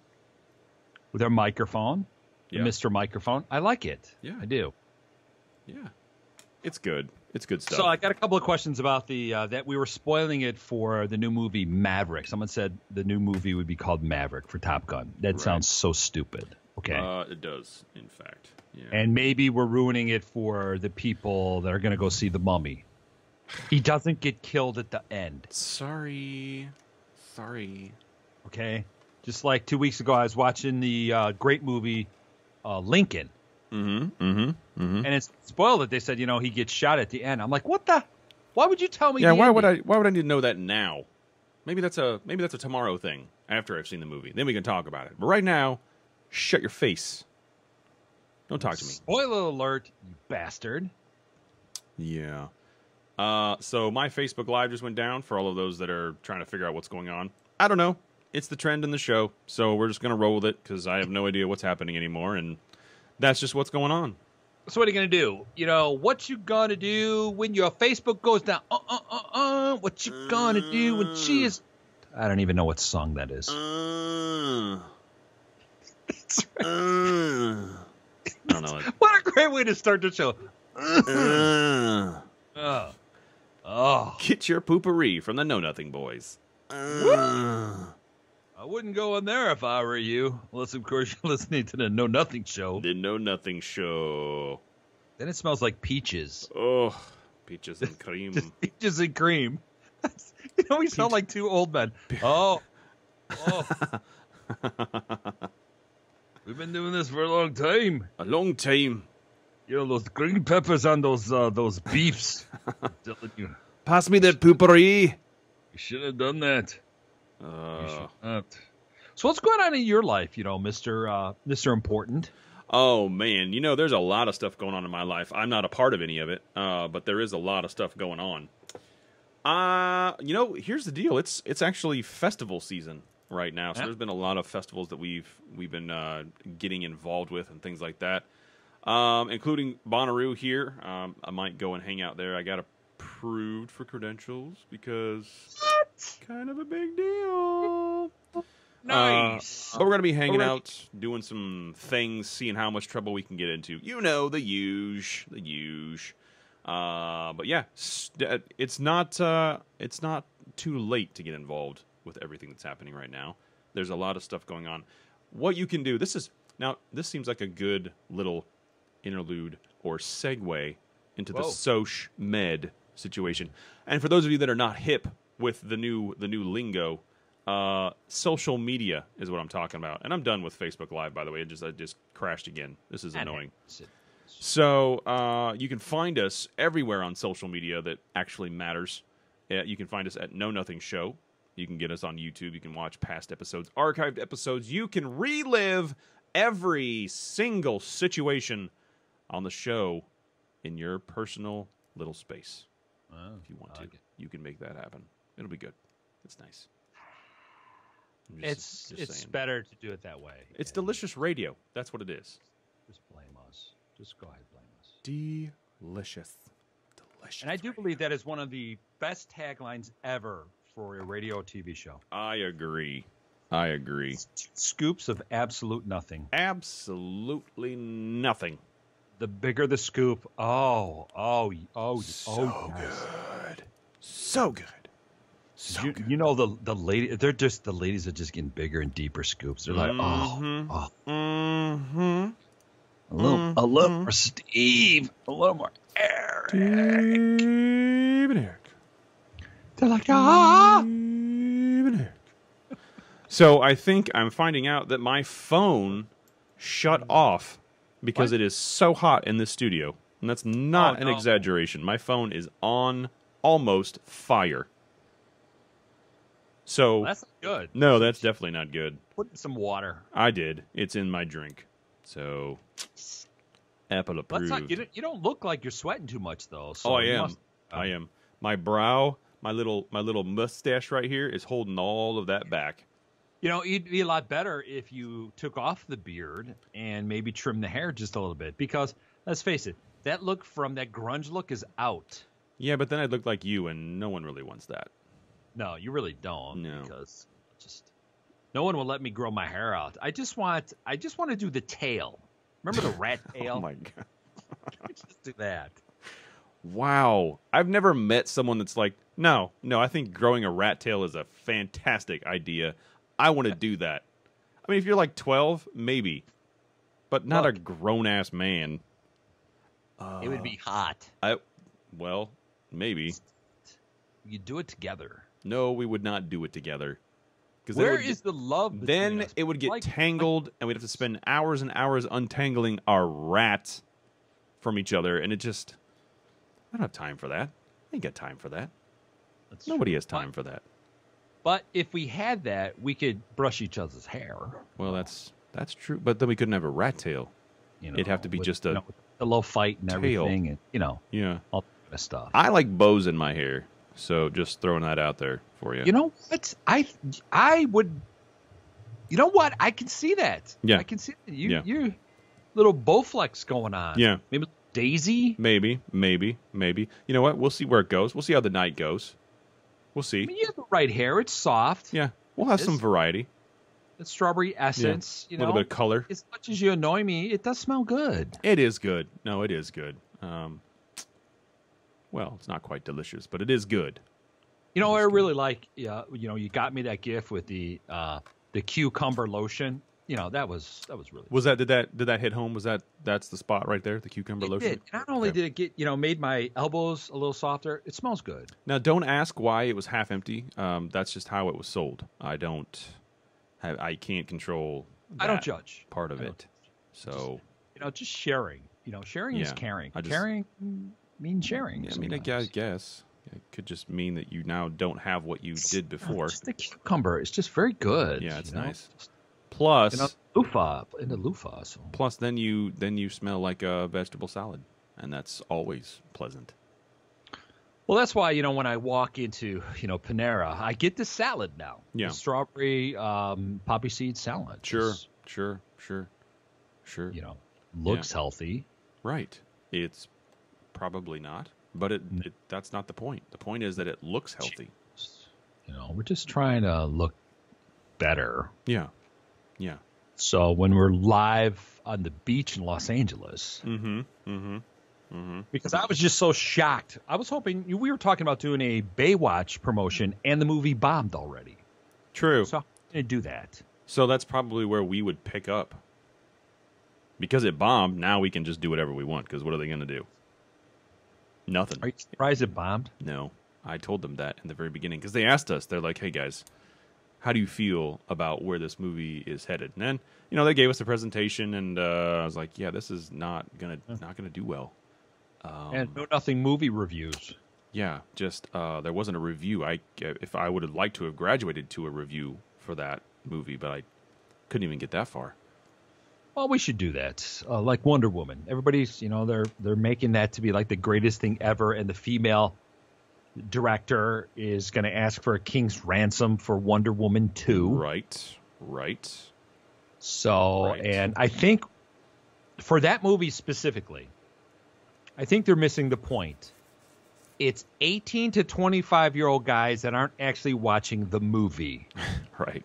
[SPEAKER 2] with our microphone. the
[SPEAKER 3] Yeah.
[SPEAKER 2] Mr. Microphone. I like it.
[SPEAKER 3] Yeah.
[SPEAKER 2] I do.
[SPEAKER 3] Yeah. It's good. It's good stuff.
[SPEAKER 2] So I got a couple of questions about the that we were spoiling it for the new movie Maverick. Someone said the new movie would be called Maverick for Top Gun. That sounds so stupid. Okay.
[SPEAKER 3] It does, in fact. Yeah.
[SPEAKER 2] And maybe we're ruining it for the people that are going to go see The Mummy. He doesn't get killed at the end.
[SPEAKER 3] Sorry.
[SPEAKER 2] Okay. Just like 2 weeks ago, I was watching the great movie Lincoln. And it's spoiled that they said, he gets shot at the end. I'm like, what the? Why would you tell me?
[SPEAKER 3] Yeah,
[SPEAKER 2] the
[SPEAKER 3] why
[SPEAKER 2] ending?
[SPEAKER 3] would I need to know that now? Maybe that's a tomorrow thing after I've seen the movie. Then we can talk about it. But right now, shut your face. Don't talk to me.
[SPEAKER 2] Spoiler alert, you bastard.
[SPEAKER 3] Yeah. So my Facebook Live just went down for all of those that are trying to figure out what's going on. I don't know. It's the trend in the show, so we're just going to roll with it because I have no idea what's happening anymore, and that's just what's going on.
[SPEAKER 2] So what are you going to do? What you going to do when your Facebook goes down? What you going to do when she is... I don't even know what song that is.
[SPEAKER 3] I don't know.
[SPEAKER 2] What a great way to start the show.
[SPEAKER 3] Get your poopery from the Know Nothing Boys.
[SPEAKER 2] I wouldn't go in there if I were you. Unless, of course, you're listening to the Know Nothing Show.
[SPEAKER 3] The Know Nothing Show.
[SPEAKER 2] Then it smells like peaches.
[SPEAKER 3] Oh, peaches and cream.
[SPEAKER 2] Just peaches and cream. We sound like two old men. Oh. We've been doing this for a long time.
[SPEAKER 3] A long time.
[SPEAKER 2] Those green peppers on those beefs. I'm telling you.
[SPEAKER 3] Pass me that poopery.
[SPEAKER 2] You should have done that. You should not. So what's going on in your life, Mr. Important?
[SPEAKER 3] Oh, man. There's a lot of stuff going on in my life. I'm not a part of any of it, but there is a lot of stuff going on. Here's the deal. It's actually festival season right now. So there's been a lot of festivals that we've been getting involved with and things like that, including Bonnaroo here. I might go and hang out there. I got approved for credentials because it's kind of a big deal.
[SPEAKER 2] Nice.
[SPEAKER 3] But we're going to be hanging out, doing some things, seeing how much trouble we can get into. You know, the huge. But yeah, it's not too late to get involved with everything that's happening right now. There's a lot of stuff going on. What you can do, this seems like a good little interlude or segue into the Soch Med situation. And for those of you that are not hip with the new lingo, social media is what I'm talking about. And I'm done with Facebook Live, by the way. I just crashed again. This is annoying. So you can find us everywhere on social media that actually matters. You can find us at Know Nothing Show. You can get us on YouTube. You can watch past episodes, archived episodes. You can relive every single situation on the show in your personal little space. If you want to, you can make that happen. It'll be good. It's nice.
[SPEAKER 2] It's better to do it that way.
[SPEAKER 3] It's delicious radio. That's what it is.
[SPEAKER 2] Just blame us. Just go ahead, blame us.
[SPEAKER 3] Delicious.
[SPEAKER 2] And I do believe that is one of the best taglines ever for a radio or TV show.
[SPEAKER 3] I agree.
[SPEAKER 2] Scoops of absolute nothing.
[SPEAKER 3] Absolutely nothing.
[SPEAKER 2] The bigger the scoop,
[SPEAKER 3] so good.
[SPEAKER 2] You know the lady, the ladies are just getting bigger and deeper scoops. They're like, a little more Steve, a little more Eric.
[SPEAKER 3] Steve and Eric.
[SPEAKER 2] They're like,
[SPEAKER 3] Steve and Eric. So I think I'm finding out that my phone shut off because it is so hot in this studio. And that's not an exaggeration. My phone is on almost fire. So
[SPEAKER 2] that's not good.
[SPEAKER 3] No, that's definitely not good.
[SPEAKER 2] Put in some water.
[SPEAKER 3] I did. It's in my drink. So Apple approved.
[SPEAKER 2] You don't look like you're sweating too much though. So
[SPEAKER 3] I am. I am. My brow, my little mustache right here is holding all of that back.
[SPEAKER 2] You know, it'd be a lot better if you took off the beard and maybe trim the hair just a little bit. Because let's face it, that look from that grunge look is out.
[SPEAKER 3] Yeah, but then I'd look like you, and no one really wants that.
[SPEAKER 2] No, you really don't.
[SPEAKER 3] No.
[SPEAKER 2] Because no one will let me grow my hair out. I just want to do the tail. Remember the rat tail?
[SPEAKER 3] Oh my god.
[SPEAKER 2] Just do that.
[SPEAKER 3] Wow. I've never met someone that's like, no, I think growing a rat tail is a fantastic idea. I want to do that. I mean, if you're like 12, maybe. But not a grown-ass man.
[SPEAKER 2] It would be hot.
[SPEAKER 3] Well, maybe.
[SPEAKER 2] You do it together.
[SPEAKER 3] No, we would not do it together.
[SPEAKER 2] Where is the love between
[SPEAKER 3] Then
[SPEAKER 2] us?
[SPEAKER 3] it would get tangled, and we'd have to spend hours and hours untangling our rat from each other, and it just... I don't have time for that. I ain't got time for that. Nobody has time for that.
[SPEAKER 2] But if we had that, we could brush each other's hair.
[SPEAKER 3] Well, that's true, but then we couldn't have a rat tail. It'd have to be just a
[SPEAKER 2] little fight and
[SPEAKER 3] tail.
[SPEAKER 2] everything, and
[SPEAKER 3] yeah,
[SPEAKER 2] all that stuff.
[SPEAKER 3] I like bows in my hair, so just throwing that out there for you.
[SPEAKER 2] You know what? I would. You know what? I can see that.
[SPEAKER 3] Yeah,
[SPEAKER 2] I can see that. You're little Bowflex going on.
[SPEAKER 3] Yeah,
[SPEAKER 2] maybe Daisy.
[SPEAKER 3] Maybe. You know what? We'll see where it goes. We'll see how the night goes. We'll see.
[SPEAKER 2] I mean, you have the right hair. It's soft.
[SPEAKER 3] Yeah, we'll have some variety.
[SPEAKER 2] It's strawberry essence.
[SPEAKER 3] Yeah. A little bit of color.
[SPEAKER 2] As much as you annoy me, it does smell good.
[SPEAKER 3] It is good. No, it is good. Well, it's not quite delicious, but it is good.
[SPEAKER 2] You know, I really like. You got me that gift with the cucumber lotion. You know, that was really.
[SPEAKER 3] Was that did that hit home? That's the spot right there, the cucumber lotion?
[SPEAKER 2] Did. Not only did it get made my elbows a little softer, it smells good.
[SPEAKER 3] Now, don't ask why it was half empty. That's just how it was sold. I can't control.
[SPEAKER 2] I don't judge
[SPEAKER 3] part of it. So
[SPEAKER 2] just sharing. Sharing is caring. Caring means sharing.
[SPEAKER 3] Yeah, I mean, I guess it could just mean that you now don't have what you did before.
[SPEAKER 2] Just the cucumber. It's just very good.
[SPEAKER 3] Yeah, it's nice. Plus,
[SPEAKER 2] in the loofah. So.
[SPEAKER 3] Plus, then you smell like a vegetable salad, and that's always pleasant.
[SPEAKER 2] Well, that's why, when I walk into, Panera, I get the salad now.
[SPEAKER 3] Yeah.
[SPEAKER 2] The strawberry poppy seed salad.
[SPEAKER 3] Sure.
[SPEAKER 2] Looks healthy.
[SPEAKER 3] Right. It's probably not, but that's not the point. The point is that it looks healthy.
[SPEAKER 2] We're just trying to look better.
[SPEAKER 3] Yeah.
[SPEAKER 2] So when we're live on the beach in Los Angeles, because I was just so shocked. I was hoping we were talking about doing a Baywatch promotion, and the movie bombed already.
[SPEAKER 3] True.
[SPEAKER 2] So I'm going to do that.
[SPEAKER 3] So that's probably where we would pick up. Because it bombed, now we can just do whatever we want, because what are they going to do? Nothing.
[SPEAKER 2] Are you surprised it bombed?
[SPEAKER 3] No. I told them that in the very beginning, because they asked us, they're like, hey guys, how do you feel about where this movie is headed? And then, they gave us a presentation, and I was like, yeah, this is not gonna do well.
[SPEAKER 2] And nothing movie reviews.
[SPEAKER 3] Yeah, just there wasn't a review. If I would have liked to have graduated to a review for that movie, but I couldn't even get that far.
[SPEAKER 2] Well, we should do that, like Wonder Woman. Everybody's, they're making that to be like the greatest thing ever, and the female director is going to ask for a king's ransom for Wonder Woman 2.
[SPEAKER 3] Right.
[SPEAKER 2] So, and I think for that movie specifically, I think they're missing the point. It's 18 to 25-year-old guys that aren't actually watching the movie.
[SPEAKER 3] Right.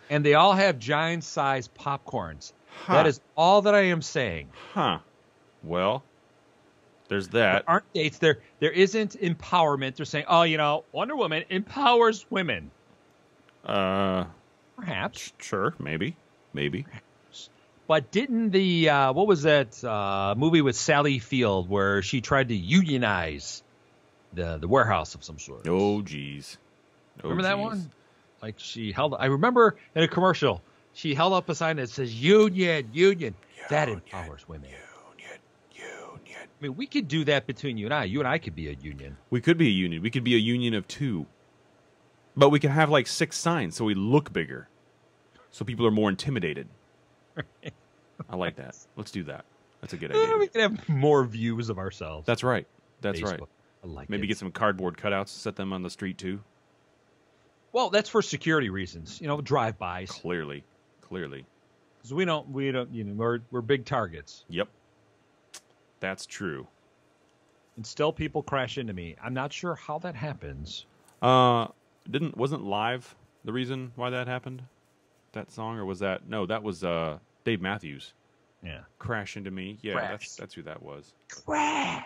[SPEAKER 2] And they all have giant-sized popcorns.
[SPEAKER 3] Huh.
[SPEAKER 2] That is all that I am saying.
[SPEAKER 3] Huh. Well, there's that.
[SPEAKER 2] There aren't dates. There isn't empowerment. They're saying, Wonder Woman empowers women. Perhaps.
[SPEAKER 3] Sure, maybe.
[SPEAKER 2] But didn't the, what was that movie with Sally Field where she tried to unionize the warehouse of some sort?
[SPEAKER 3] Oh, geez.
[SPEAKER 2] Remember that one? Like I remember in a commercial, she held up a sign that says union. That empowers women. Union. I mean, we could do that between you and I. You and I could be a union.
[SPEAKER 3] We could be a union. We could be a union of two. But we could have like 6 signs so we look bigger. So people are more intimidated. I like that. Let's do that. That's a good idea.
[SPEAKER 2] We can have more views of ourselves.
[SPEAKER 3] That's right.
[SPEAKER 2] Facebook.
[SPEAKER 3] Right.
[SPEAKER 2] I like
[SPEAKER 3] Maybe
[SPEAKER 2] it.
[SPEAKER 3] get some cardboard cutouts, set them on the street too.
[SPEAKER 2] Well, that's for security reasons. Drive-bys.
[SPEAKER 3] Clearly.
[SPEAKER 2] Because we don't. We're big targets.
[SPEAKER 3] Yep. That's true.
[SPEAKER 2] And still, people crash into me. I'm not sure how that happens.
[SPEAKER 3] Wasn't Live the reason why that happened? That song, or was that? No, that was Dave Matthews.
[SPEAKER 2] Yeah.
[SPEAKER 3] Crash Into Me. Yeah,
[SPEAKER 2] Crash.
[SPEAKER 3] that's who that was.
[SPEAKER 2] Crash.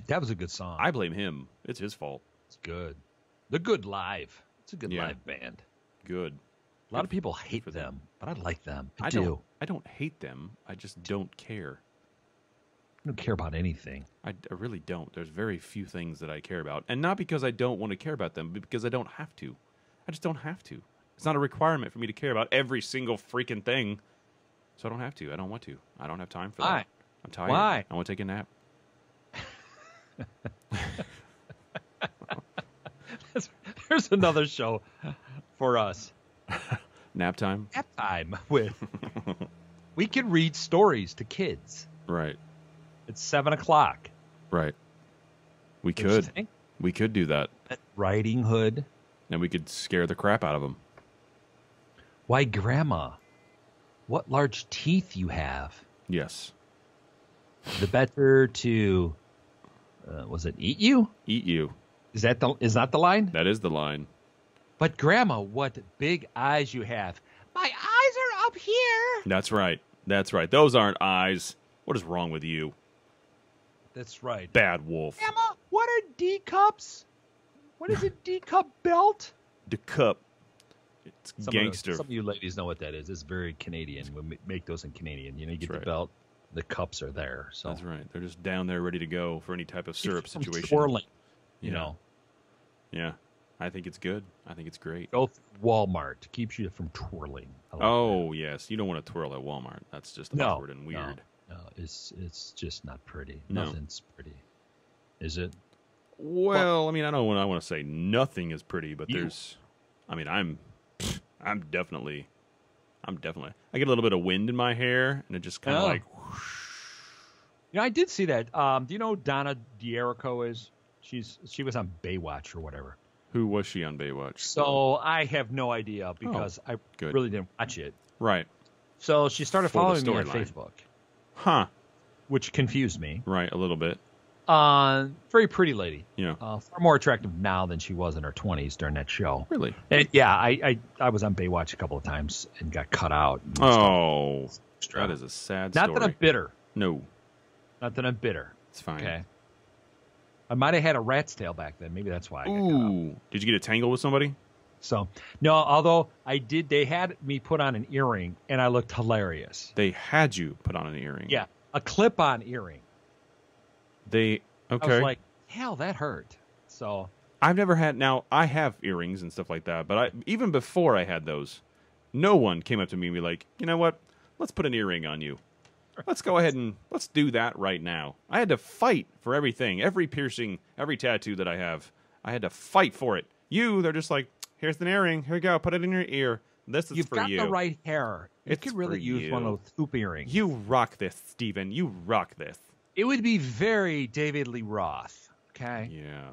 [SPEAKER 2] That was a good song.
[SPEAKER 3] I blame him. It's his fault.
[SPEAKER 2] It's good. They're good live. It's a good live band.
[SPEAKER 3] Good.
[SPEAKER 2] A lot of people hate them, but I like them. I
[SPEAKER 3] do. I don't hate them. I just don't care.
[SPEAKER 2] I don't care about anything.
[SPEAKER 3] I really don't. There's very few things that I care about. And not because I don't want to care about them, but because I don't have to. I just don't have to. It's not a requirement for me to care about every single freaking thing. So I don't have to. I don't want to. I don't have time for that. I'm tired.
[SPEAKER 2] Why?
[SPEAKER 3] I want to take a nap.
[SPEAKER 2] There's another show for us.
[SPEAKER 3] Nap time?
[SPEAKER 2] Nap time with. We can read stories to kids.
[SPEAKER 3] Right.
[SPEAKER 2] It's 7:00.
[SPEAKER 3] Right. We could. We could do that.
[SPEAKER 2] Riding Hood.
[SPEAKER 3] And we could scare the crap out of them.
[SPEAKER 2] Why, Grandma, what large teeth you have.
[SPEAKER 3] Yes.
[SPEAKER 2] The better to, was it eat you?
[SPEAKER 3] Eat you.
[SPEAKER 2] Is that the line?
[SPEAKER 3] That is the line.
[SPEAKER 2] But Grandma, what big eyes you have. My eyes are up here.
[SPEAKER 3] That's right. Those aren't eyes. What is wrong with you?
[SPEAKER 2] That's right.
[SPEAKER 3] Bad wolf.
[SPEAKER 2] Grandma, what are D cups? What is a D cup belt?
[SPEAKER 3] The cup. It's gangster.
[SPEAKER 2] Some of you ladies know what that is. It's very Canadian. We make those in Canadian. You get the belt. The cups are there. So
[SPEAKER 3] that's right. They're just down there ready to go for any type of syrup situation.
[SPEAKER 2] Twirling. You know.
[SPEAKER 3] Yeah. I think it's good. I think it's great.
[SPEAKER 2] Go Walmart. Keeps you from twirling.
[SPEAKER 3] Oh, yes. You don't want to twirl at Walmart. That's just awkward and weird.
[SPEAKER 2] No, it's just not pretty.
[SPEAKER 3] No.
[SPEAKER 2] Nothing's pretty. Is it?
[SPEAKER 3] Well, I mean, I don't want to say nothing is pretty, but there's, I mean, I'm definitely, I get a little bit of wind in my hair, and it just kind of like whoosh.
[SPEAKER 2] I did see that. Do you know who Donna D'Erico is? She was on Baywatch or whatever.
[SPEAKER 3] Who was she on Baywatch?
[SPEAKER 2] So I have no idea because I
[SPEAKER 3] good.
[SPEAKER 2] really didn't watch it.
[SPEAKER 3] Right.
[SPEAKER 2] So she started
[SPEAKER 3] For the
[SPEAKER 2] following me on
[SPEAKER 3] storyline.
[SPEAKER 2] Facebook,
[SPEAKER 3] Huh.
[SPEAKER 2] which confused me.
[SPEAKER 3] Right, a little bit.
[SPEAKER 2] Very pretty lady.
[SPEAKER 3] Yeah.
[SPEAKER 2] Far more attractive now than she was in her 20s during that show.
[SPEAKER 3] Really?
[SPEAKER 2] And yeah, I was on Baywatch a couple of times and got cut out. And
[SPEAKER 3] Oh,
[SPEAKER 2] stuff.
[SPEAKER 3] that is a sad
[SPEAKER 2] Not
[SPEAKER 3] story.
[SPEAKER 2] that I'm bitter.
[SPEAKER 3] No,
[SPEAKER 2] Not that I'm bitter.
[SPEAKER 3] it's fine.
[SPEAKER 2] Okay. I might have had a rat's tail back then. Maybe that's why I got cut out.
[SPEAKER 3] Ooh. Did you get a tangle with somebody?
[SPEAKER 2] So, no, although they had me put on an earring and I looked hilarious.
[SPEAKER 3] They had you put on an earring.
[SPEAKER 2] Yeah, a clip-on earring.
[SPEAKER 3] They, okay.
[SPEAKER 2] I was like, hell, that hurt. So,
[SPEAKER 3] I've never had, now, I have earrings and stuff like that, but even before I had those, no one came up to me and be like, you know what? Let's put an earring on you. Let's go ahead and let's do that right now. I had to fight for everything, every piercing, every tattoo that I have. I had to fight for it. They're just like, here's an earring. Here you go. Put it in your ear. This is
[SPEAKER 2] you've
[SPEAKER 3] for
[SPEAKER 2] got
[SPEAKER 3] you.
[SPEAKER 2] the right hair. You
[SPEAKER 3] It's
[SPEAKER 2] could really
[SPEAKER 3] for
[SPEAKER 2] use one
[SPEAKER 3] you.
[SPEAKER 2] of those hoop earrings.
[SPEAKER 3] You rock this, Steven. You rock this.
[SPEAKER 2] It would be very David Lee Roth. Okay.
[SPEAKER 3] Yeah.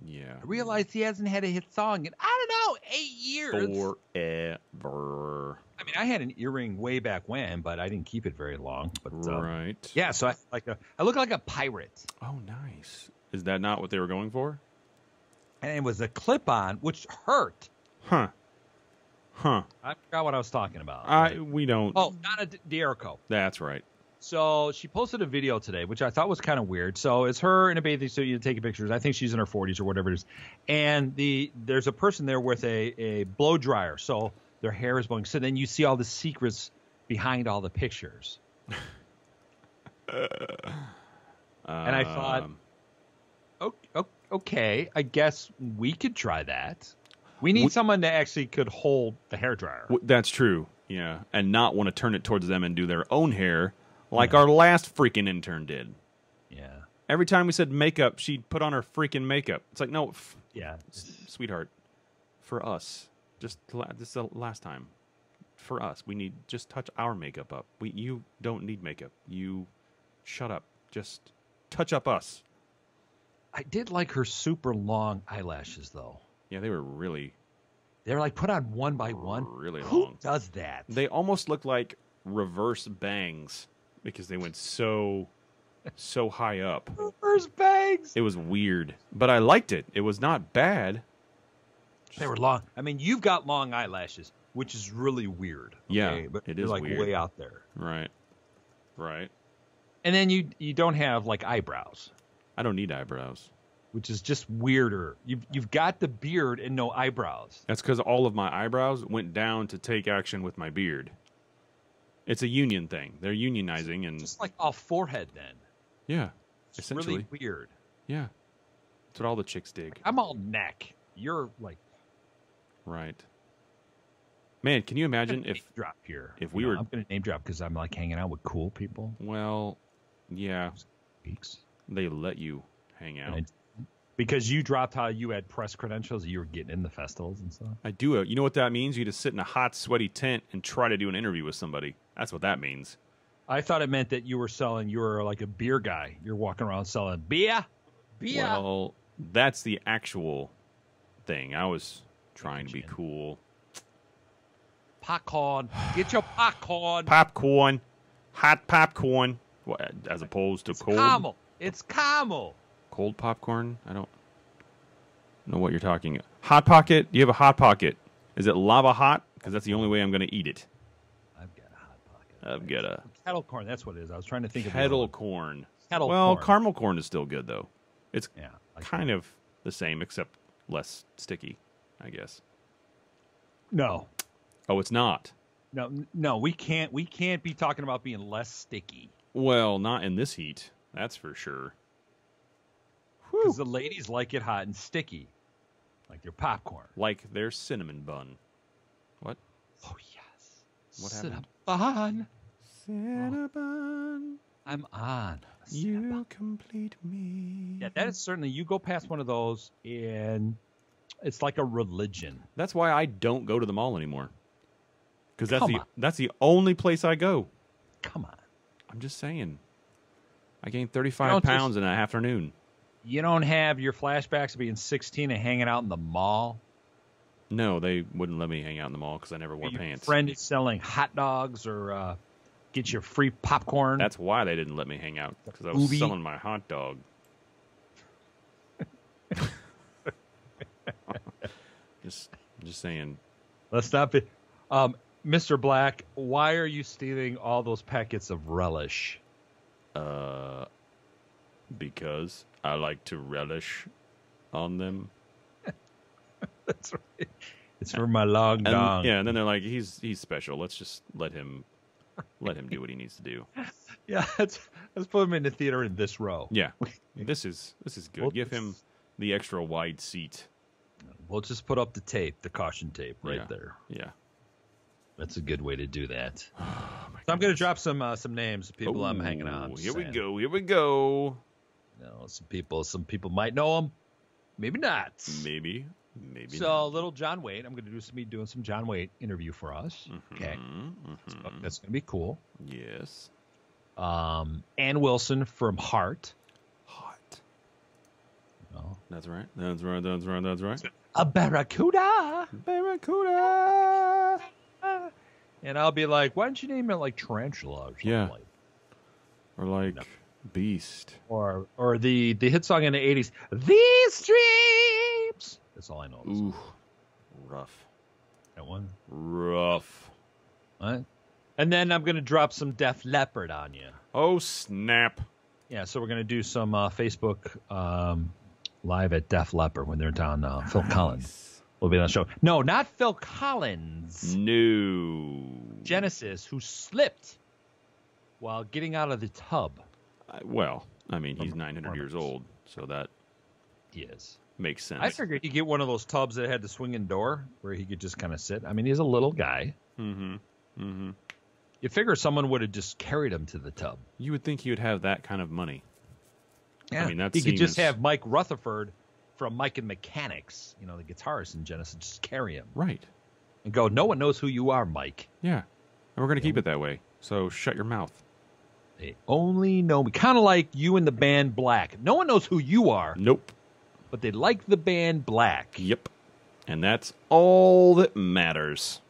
[SPEAKER 3] Yeah.
[SPEAKER 2] I realize he hasn't had a hit song in, I don't know, 8 years.
[SPEAKER 3] Forever.
[SPEAKER 2] I mean, I had an earring way back when, but I didn't keep it very long. But
[SPEAKER 3] Right.
[SPEAKER 2] yeah, so I look like a pirate.
[SPEAKER 3] Oh, nice. Is that not what they were going for?
[SPEAKER 2] And it was a clip-on, which hurt.
[SPEAKER 3] Huh.
[SPEAKER 2] I forgot what I was talking about.
[SPEAKER 3] We don't.
[SPEAKER 2] Oh, Donna D'Erico.
[SPEAKER 3] That's right.
[SPEAKER 2] So she posted a video today, which I thought was kind of weird. So it's her in a bathing suit taking pictures. I think she's in her 40s or whatever it is. And there's a person there with a blow dryer. So their hair is blowing. So then you see all the secrets behind all the pictures. And I thought, okay, I guess we could try that. We need someone that actually could hold the hairdryer.
[SPEAKER 3] That's true. Yeah. And not want to turn it towards them and do their own hair like our last freaking intern did.
[SPEAKER 2] Yeah.
[SPEAKER 3] Every time we said makeup, she'd put on her freaking makeup. It's like, no,
[SPEAKER 2] Yeah.
[SPEAKER 3] sweetheart, for us, this is the last time. For us, we need just touch our makeup up. You don't need makeup. You shut up. Just touch up us.
[SPEAKER 2] I did like her super long eyelashes, though.
[SPEAKER 3] Yeah, they were really,
[SPEAKER 2] They're like put on one by one.
[SPEAKER 3] really
[SPEAKER 2] Who
[SPEAKER 3] long.
[SPEAKER 2] does that?
[SPEAKER 3] They almost looked like reverse bangs because they went so high up.
[SPEAKER 2] Reverse bangs.
[SPEAKER 3] It was weird, but I liked it. It was not bad.
[SPEAKER 2] They were long. I mean, you've got long eyelashes, which is really weird. Okay?
[SPEAKER 3] Yeah,
[SPEAKER 2] but
[SPEAKER 3] it
[SPEAKER 2] they're
[SPEAKER 3] is
[SPEAKER 2] like
[SPEAKER 3] weird.
[SPEAKER 2] way out there.
[SPEAKER 3] Right.
[SPEAKER 2] And then you don't have like eyebrows,
[SPEAKER 3] I don't need eyebrows.
[SPEAKER 2] which is just weirder. You've got the beard and no eyebrows.
[SPEAKER 3] That's because all of my eyebrows went down to take action with my beard. It's a union thing. They're unionizing, and
[SPEAKER 2] Just like off forehead then.
[SPEAKER 3] yeah,
[SPEAKER 2] It's
[SPEAKER 3] essentially,
[SPEAKER 2] really weird.
[SPEAKER 3] yeah. That's what all the chicks dig.
[SPEAKER 2] I'm all neck. You're like
[SPEAKER 3] Right. Man, can you imagine
[SPEAKER 2] name
[SPEAKER 3] if?
[SPEAKER 2] drop here.
[SPEAKER 3] if we
[SPEAKER 2] You know,
[SPEAKER 3] were-
[SPEAKER 2] I'm gonna name drop because I'm like hanging out with cool people.
[SPEAKER 3] Well, yeah,
[SPEAKER 2] Weeks.
[SPEAKER 3] they let you hang out.
[SPEAKER 2] Because you dropped how you had press credentials, you were getting in the festivals and stuff.
[SPEAKER 3] I do it. You know what that means? You just sit in a hot, sweaty tent and try to do an interview with somebody. That's what that means.
[SPEAKER 2] I thought it meant that you were like a beer guy. You're walking around selling beer.
[SPEAKER 3] Well, that's the actual thing. I was trying to be cool.
[SPEAKER 2] Popcorn. Get your popcorn.
[SPEAKER 3] Popcorn, hot popcorn, as opposed to cold.
[SPEAKER 2] Caramel. It's caramel.
[SPEAKER 3] Cold popcorn? I don't know what you're talking. Hot Pocket? You have a Hot Pocket. Is it lava hot? Because that's the only way I'm going to eat it.
[SPEAKER 2] I've got a hot pocket.
[SPEAKER 3] I've got a
[SPEAKER 2] Kettle corn. That's what it is. I was trying to think of
[SPEAKER 3] kettle corn.
[SPEAKER 2] Kettle
[SPEAKER 3] Well,
[SPEAKER 2] corn.
[SPEAKER 3] caramel corn is still good, though. It's
[SPEAKER 2] Yeah. Like
[SPEAKER 3] kind of the same, except less sticky, I guess.
[SPEAKER 2] No.
[SPEAKER 3] Oh, it's not.
[SPEAKER 2] No. We can't be talking about being less sticky.
[SPEAKER 3] Well, not in this heat. That's for sure.
[SPEAKER 2] Because the ladies like it hot and sticky. Like their popcorn.
[SPEAKER 3] Like their cinnamon bun. What?
[SPEAKER 2] Oh, yes.
[SPEAKER 3] What happened?
[SPEAKER 2] Cinnabon.
[SPEAKER 3] Cinnabon.
[SPEAKER 2] I'm on.
[SPEAKER 3] You complete me.
[SPEAKER 2] Yeah, that is certainly, you go past one of those and it's like a religion.
[SPEAKER 3] That's why I don't go to the mall anymore. Because
[SPEAKER 2] Come on.
[SPEAKER 3] that's the only place I go.
[SPEAKER 2] Come on.
[SPEAKER 3] I'm just saying. I gained
[SPEAKER 2] You
[SPEAKER 3] 35
[SPEAKER 2] don't
[SPEAKER 3] pounds in an afternoon.
[SPEAKER 2] You don't have your flashbacks of being 16 and hanging out in the mall?
[SPEAKER 3] No, they wouldn't let me hang out in the mall because I never wore
[SPEAKER 2] Your
[SPEAKER 3] pants.
[SPEAKER 2] friend is selling hot dogs or get your free popcorn?
[SPEAKER 3] That's why they didn't let me hang out, because I was selling my hot dog. just saying.
[SPEAKER 2] Let's not be... Mr. Black, why are you stealing all those packets of relish?
[SPEAKER 3] Because I like to relish on them.
[SPEAKER 2] That's right. It's for my long dong.
[SPEAKER 3] Yeah, and then they're like, he's special. Let's just let him do what he needs to do.
[SPEAKER 2] Yeah, let's put him in the theater in this row.
[SPEAKER 3] Yeah, this is good. Give him the extra wide seat.
[SPEAKER 2] We'll just put up the tape, the caution tape, right there.
[SPEAKER 3] Yeah,
[SPEAKER 2] that's a good way to do that. So I'm going to drop some names of people I'm hanging out.
[SPEAKER 3] Here we go.
[SPEAKER 2] Some people might know them, maybe not.
[SPEAKER 3] Maybe.
[SPEAKER 2] So little John Waite, I'm going to be doing some John Waite interview for us. Okay, so that's going to be cool.
[SPEAKER 3] Yes.
[SPEAKER 2] Ann Wilson from Heart. Oh.
[SPEAKER 3] That's right.
[SPEAKER 2] A barracuda. And I'll be like, why don't you name it like Tarantula or something like?
[SPEAKER 3] Or like Beast.
[SPEAKER 2] Or the hit song in the 80s, These Dreams. That's all I know.
[SPEAKER 3] Ooh, rough.
[SPEAKER 2] That one?
[SPEAKER 3] Rough.
[SPEAKER 2] What? And then I'm going to drop some Def Leppard on you.
[SPEAKER 3] Oh, snap.
[SPEAKER 2] Yeah, so we're going to do some Facebook live at Def Leppard when they're down. Phil Collins will be on the show. No, not Phil Collins.
[SPEAKER 3] No.
[SPEAKER 2] Genesis, who slipped while getting out of the tub.
[SPEAKER 3] Well, I mean, he's 900 years old, so that makes sense.
[SPEAKER 2] I figured he'd get one of those tubs that had the swinging door where he could just kind of sit. I mean, he's a little guy. You figure someone would have just carried him to the tub.
[SPEAKER 3] You would think he would have that kind of money.
[SPEAKER 2] Yeah, I mean, he could just have Mike Rutherford from Mike and Mechanics, the guitarist in Genesis, just carry him.
[SPEAKER 3] Right.
[SPEAKER 2] And go, no one knows who you are, Mike.
[SPEAKER 3] Yeah. And we're going to keep it that way. So shut your mouth.
[SPEAKER 2] They only know me. Kind of like you and the band Black. No one knows who you are.
[SPEAKER 3] Nope.
[SPEAKER 2] But they like the band Black.
[SPEAKER 3] Yep. And that's all that matters.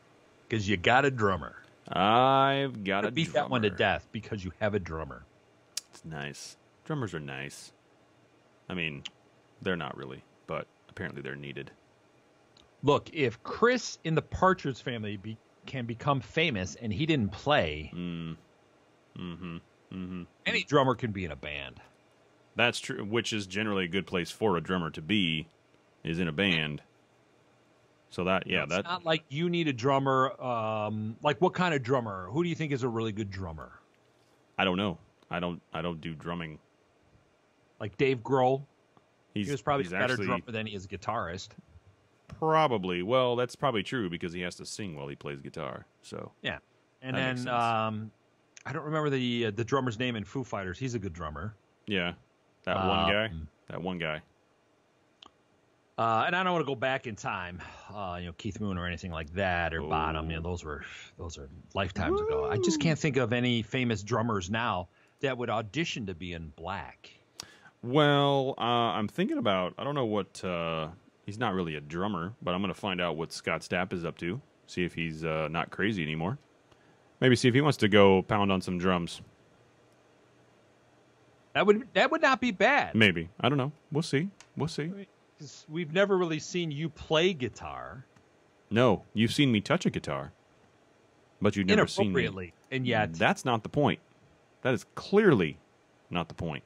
[SPEAKER 2] Because you got a drummer.
[SPEAKER 3] I've got a drummer.
[SPEAKER 2] Beat that one to death because you have a drummer.
[SPEAKER 3] It's nice. Drummers are nice. I mean, they're not really, but apparently they're needed.
[SPEAKER 2] Look, if Chris in the Partridge Family can become famous and he didn't play, any drummer can be in a band.
[SPEAKER 3] That's true, which is generally a good place for a drummer to be, is in a band. So that, it's
[SPEAKER 2] not like you need a drummer. Like what kind of drummer? Who do you think is a really good drummer?
[SPEAKER 3] I don't know. I don't do drumming.
[SPEAKER 2] Like Dave Grohl. He was probably a better
[SPEAKER 3] actually,
[SPEAKER 2] drummer than he is a guitarist.
[SPEAKER 3] Probably. Well, that's probably true because he has to sing while he plays guitar. So
[SPEAKER 2] yeah. And then I don't remember the drummer's name in Foo Fighters. He's a good drummer. Yeah.
[SPEAKER 3] That one guy. That one guy.
[SPEAKER 2] And I don't want to go back in time, Keith Moon or anything like that, or Bonham. Those are lifetimes ago. I just can't think of any famous drummers now that would audition to be in Black.
[SPEAKER 3] Well, I'm thinking about. I don't know what. He's not really a drummer, but I'm going to find out what Scott Stapp is up to. See if he's not crazy anymore. Maybe see if he wants to go pound on some drums.
[SPEAKER 2] That would not be bad.
[SPEAKER 3] Maybe. I don't know. We'll see.
[SPEAKER 2] We've never really seen you play guitar.
[SPEAKER 3] No, you've seen me touch a guitar, but you've never seen me.
[SPEAKER 2] And yet,
[SPEAKER 3] that's not the point. That is clearly not the point.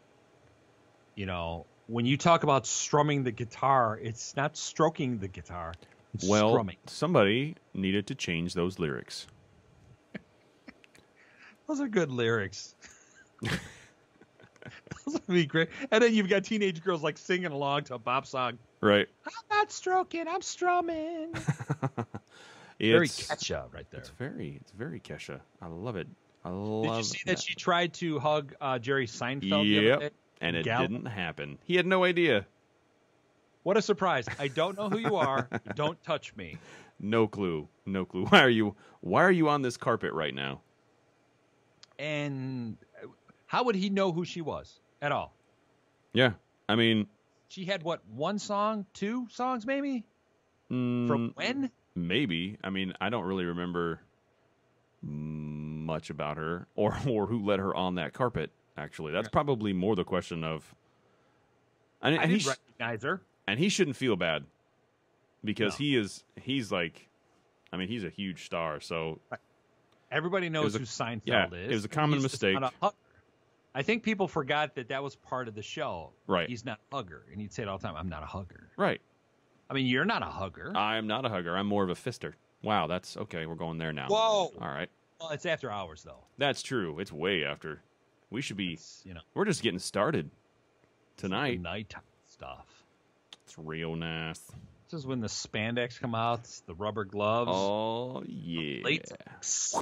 [SPEAKER 2] When you talk about strumming the guitar, it's not stroking the guitar. It's strumming.
[SPEAKER 3] Somebody needed to change those lyrics.
[SPEAKER 2] Those are good lyrics. Those would be great. And then you've got teenage girls like singing along to a pop song.
[SPEAKER 3] Right.
[SPEAKER 2] I'm not stroking, I'm strumming. Very Kesha right there.
[SPEAKER 3] It's very Kesha. I love it.
[SPEAKER 2] Did you see that she tried to hug Jerry Seinfeld the other day?
[SPEAKER 3] And it didn't happen. He had no idea.
[SPEAKER 2] What a surprise. I don't know who you are. Don't touch me.
[SPEAKER 3] No clue. Why are you on this carpet right now?
[SPEAKER 2] And how would he know who she was at all?
[SPEAKER 3] Yeah. I mean,
[SPEAKER 2] She had what? 1 song, 2 songs, maybe.
[SPEAKER 3] Mm,
[SPEAKER 2] From when?
[SPEAKER 3] Maybe. I mean, I don't really remember much about her or who let her on that carpet. Actually, that's probably more the question of.
[SPEAKER 2] I didn't recognize her,
[SPEAKER 3] and he shouldn't feel bad because he's like, I mean, he's a huge star. So
[SPEAKER 2] everybody knows who Seinfeld is.
[SPEAKER 3] It was a common mistake.
[SPEAKER 2] I think people forgot that was part of the show.
[SPEAKER 3] Right.
[SPEAKER 2] He's not a hugger, and he'd say it all the time. I'm not a hugger.
[SPEAKER 3] Right.
[SPEAKER 2] I mean, you're not a hugger.
[SPEAKER 3] I'm not a hugger. I'm more of a fister. Wow, that's okay. We're going there now.
[SPEAKER 2] Whoa.
[SPEAKER 3] All right.
[SPEAKER 2] Well, it's after hours, though.
[SPEAKER 3] That's true. It's way after. We should be. We're just getting started tonight.
[SPEAKER 2] Nighttime stuff.
[SPEAKER 3] It's real nice.
[SPEAKER 2] This is when the spandex come out, the rubber gloves.
[SPEAKER 3] Oh yeah.
[SPEAKER 2] Latex.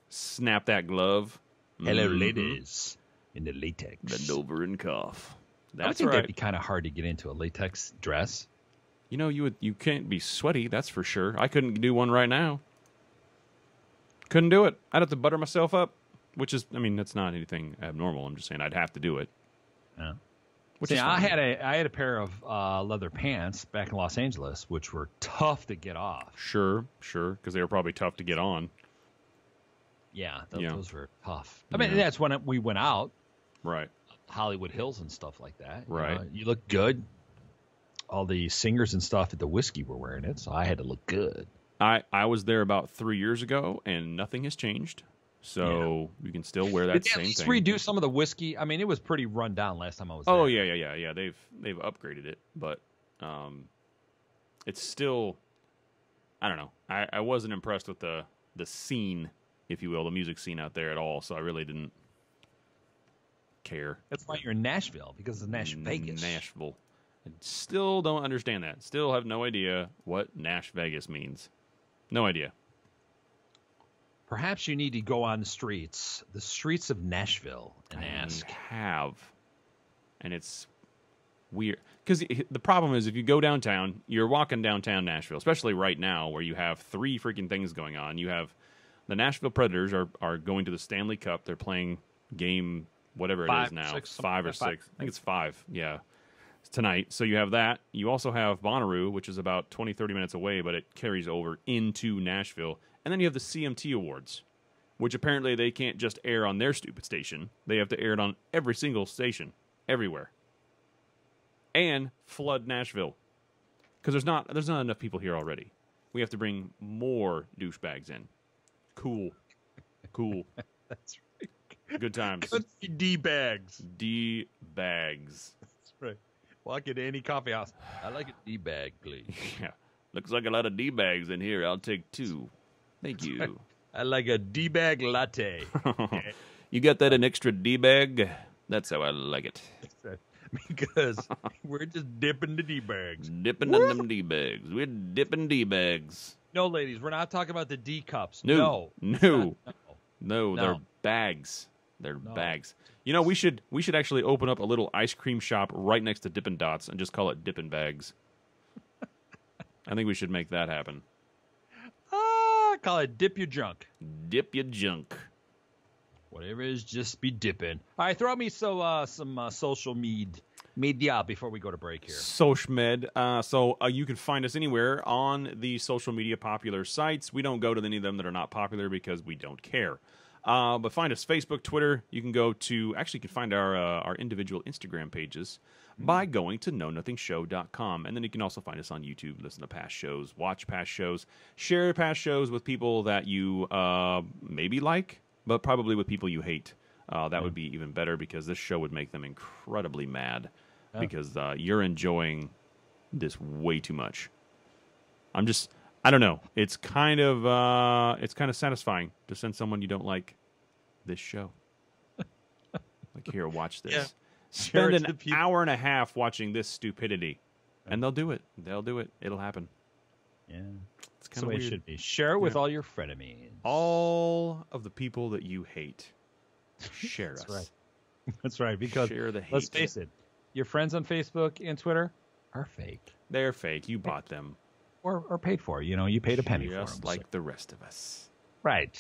[SPEAKER 3] Snap that glove.
[SPEAKER 2] Hello, ladies. In the latex.
[SPEAKER 3] Bend over and cough.
[SPEAKER 2] I would think that'd be kind of hard to get into a latex dress.
[SPEAKER 3] You know, you can't be sweaty, that's for sure. I couldn't do one right now. Couldn't do it. I'd have to butter myself up, which is, I mean, that's not anything abnormal. I'm just saying I'd have to do it.
[SPEAKER 2] Yeah. See, I had a pair of leather pants back in Los Angeles, which were tough to get off.
[SPEAKER 3] Sure, because they were probably tough to get on.
[SPEAKER 2] Yeah, those were tough. I mean, that's when we went out.
[SPEAKER 3] Right.
[SPEAKER 2] Hollywood Hills and stuff like that.
[SPEAKER 3] Right.
[SPEAKER 2] You look good. All the singers and stuff at the Whiskey were wearing it, so I had to look good.
[SPEAKER 3] I was there about 3 years ago, and nothing has changed. So you can still wear that same thing. Did they
[SPEAKER 2] redo some of the Whiskey? I mean, it was pretty run down last time I was there.
[SPEAKER 3] Oh, yeah. They've upgraded it, but it's still, I don't know. I wasn't impressed with the scene, if you will, the music scene out there at all, so I really didn't care.
[SPEAKER 2] That's why you're in Nashville, because of Vegas.
[SPEAKER 3] Nashville. I still don't understand that. Still have no idea what Nash Vegas means. No idea.
[SPEAKER 2] Perhaps you need to go on the streets of Nashville, and ask.
[SPEAKER 3] And it's weird. Because the problem is, if you go downtown, you're walking downtown Nashville, especially right now, where you have 3 freaking things going on. You have the Nashville Predators are going to the Stanley Cup. They're playing game whatever it is now. 5 or 6. I think it's 5. Yeah. Tonight. So you have that. You also have Bonnaroo, which is about 20, 30 minutes away, but it carries over into Nashville. And then you have the CMT Awards, which apparently they can't just air on their stupid station. They have to air it on every single station, everywhere. And flood Nashville. Because there's not enough people here already. We have to bring more douchebags in. Cool.
[SPEAKER 2] That's right.
[SPEAKER 3] Good times.
[SPEAKER 2] D-bags.
[SPEAKER 3] D-bags.
[SPEAKER 2] That's right. Walk into any coffee house. I like a D-bag, please.
[SPEAKER 3] Yeah. Looks like a lot of D-bags in here. I'll take 2. Thank you.
[SPEAKER 2] Right. I like a D-bag latte.
[SPEAKER 3] You got that an extra D-bag? That's how I like it.
[SPEAKER 2] Because we're just dipping the D-bags.
[SPEAKER 3] Dipping in them D-bags. We're dipping D-bags.
[SPEAKER 2] No, ladies, we're not talking about the D-cups.
[SPEAKER 3] No.
[SPEAKER 2] No,
[SPEAKER 3] they're bags. They're bags. You know, we should actually open up a little ice cream shop right next to Dippin' Dots and just call it Dippin' Bags. I think we should make that happen.
[SPEAKER 2] Call it Dip Your Junk.
[SPEAKER 3] Dip Your Junk.
[SPEAKER 2] Whatever it is, just be dipping. All right, throw me some social media before we go to break here.
[SPEAKER 3] Social med. So you can find us anywhere on the social media popular sites. We don't go to any of them that are not popular because we don't care. But find us Facebook, Twitter. You can go to, actually you can find our individual Instagram pages by going to knownothingshow.com. And then you can also find us on YouTube, listen to past shows, watch past shows, share past shows with people that you maybe like, but probably with people you hate. That would be even better because this show would make them incredibly mad because you're enjoying this way too much. I don't know. It's kind of satisfying to send someone you don't like this show. Like, here, watch this.
[SPEAKER 2] Yeah.
[SPEAKER 3] Spend an hour and a half watching this stupidity, and they'll do it. It'll happen.
[SPEAKER 2] Yeah,
[SPEAKER 3] it's kind of weird.
[SPEAKER 2] It should be. Share it with all your frenemies.
[SPEAKER 3] All of the people that you hate. Share us.
[SPEAKER 2] Right. That's right. Because
[SPEAKER 3] share the hate.
[SPEAKER 2] Let's face it, your friends on Facebook and Twitter are fake.
[SPEAKER 3] They're fake. You bought them.
[SPEAKER 2] Or paid for. You know, you paid a penny for them.
[SPEAKER 3] Just like the rest of us.
[SPEAKER 2] Right.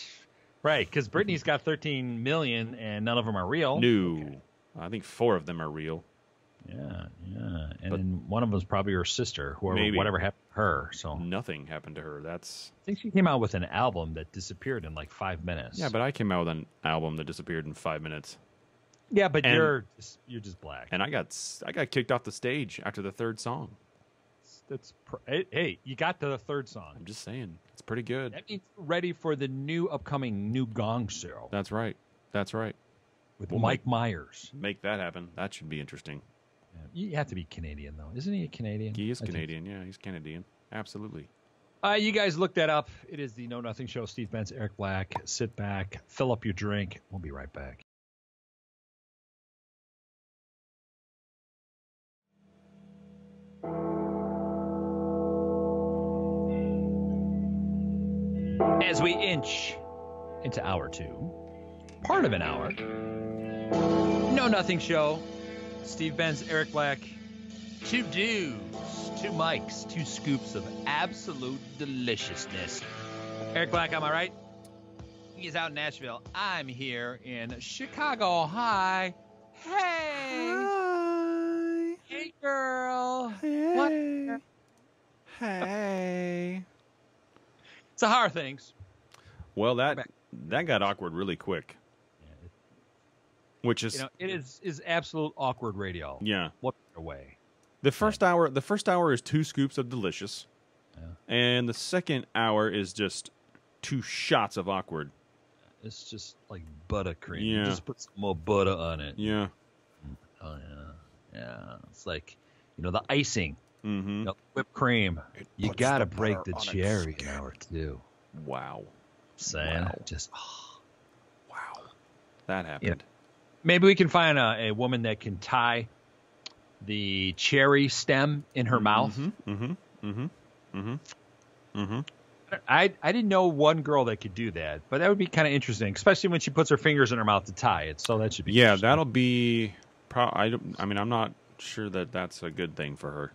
[SPEAKER 2] Because Brittany's got 13 million and none of them are real.
[SPEAKER 3] No. Okay. I think 4 of them are real.
[SPEAKER 5] Yeah. And then one of them's probably her sister, whatever happened to her. So
[SPEAKER 3] Nothing happened to her.
[SPEAKER 5] I think she came out with an album that disappeared in like 5 minutes.
[SPEAKER 3] Yeah, but I came out with an album that disappeared in 5 minutes.
[SPEAKER 5] Yeah, but you're just black.
[SPEAKER 3] And I got kicked off the stage after the third song.
[SPEAKER 5] Hey, you got to the third song.
[SPEAKER 3] I'm just saying, it's pretty good.
[SPEAKER 5] That means we're ready for the upcoming new Gong Show.
[SPEAKER 3] That's right.
[SPEAKER 5] With Mike Myers.
[SPEAKER 3] Make that happen. That should be interesting.
[SPEAKER 5] Yeah, you have to be Canadian, though. Isn't he a Canadian?
[SPEAKER 3] He is Canadian. Yeah, he's Canadian. Absolutely.
[SPEAKER 5] You guys look that up. It is the Know Nothing Show. Steve Benz, Eric Black. Sit back, fill up your drink. We'll be right back. As we inch into hour 2, part of an hour, Know Nothing Show. Steve Benz, Eric Black. 2 dudes, 2 mics, 2 scoops of absolute deliciousness. Eric Black, am I right? He's out in Nashville. I'm here in Chicago. Hi. Hey.
[SPEAKER 3] Hi.
[SPEAKER 5] Hey, girl.
[SPEAKER 3] Hey.
[SPEAKER 5] What?
[SPEAKER 3] Hey.
[SPEAKER 5] So how are things?
[SPEAKER 3] Well, that got awkward really quick. Which is
[SPEAKER 5] it is absolute awkward radio.
[SPEAKER 3] Yeah.
[SPEAKER 5] What way?
[SPEAKER 3] The first hour is 2 scoops of delicious.
[SPEAKER 5] Yeah.
[SPEAKER 3] And the second hour is just 2 shots of awkward.
[SPEAKER 5] It's just like buttercream.
[SPEAKER 3] Yeah.
[SPEAKER 5] You just put some more butter on it.
[SPEAKER 3] Yeah.
[SPEAKER 5] Oh yeah. Yeah. It's like, the icing.
[SPEAKER 3] Mm-hmm.
[SPEAKER 5] Whipped cream. You
[SPEAKER 3] puts
[SPEAKER 5] gotta
[SPEAKER 3] the
[SPEAKER 5] break
[SPEAKER 3] butter
[SPEAKER 5] the
[SPEAKER 3] on its
[SPEAKER 5] cherry in
[SPEAKER 3] skin.
[SPEAKER 5] hour 2.
[SPEAKER 3] Wow.
[SPEAKER 5] Saying
[SPEAKER 3] Wow.
[SPEAKER 5] just
[SPEAKER 3] Wow. That happened.
[SPEAKER 5] maybe we can find a woman that can tie the cherry stem in her mouth. I didn't know one girl that could do that, but that would be kind of interesting, especially when she puts her fingers in her mouth to tie it. So that should be interesting.
[SPEAKER 3] That'll be. I'm not sure that that's a good thing for her.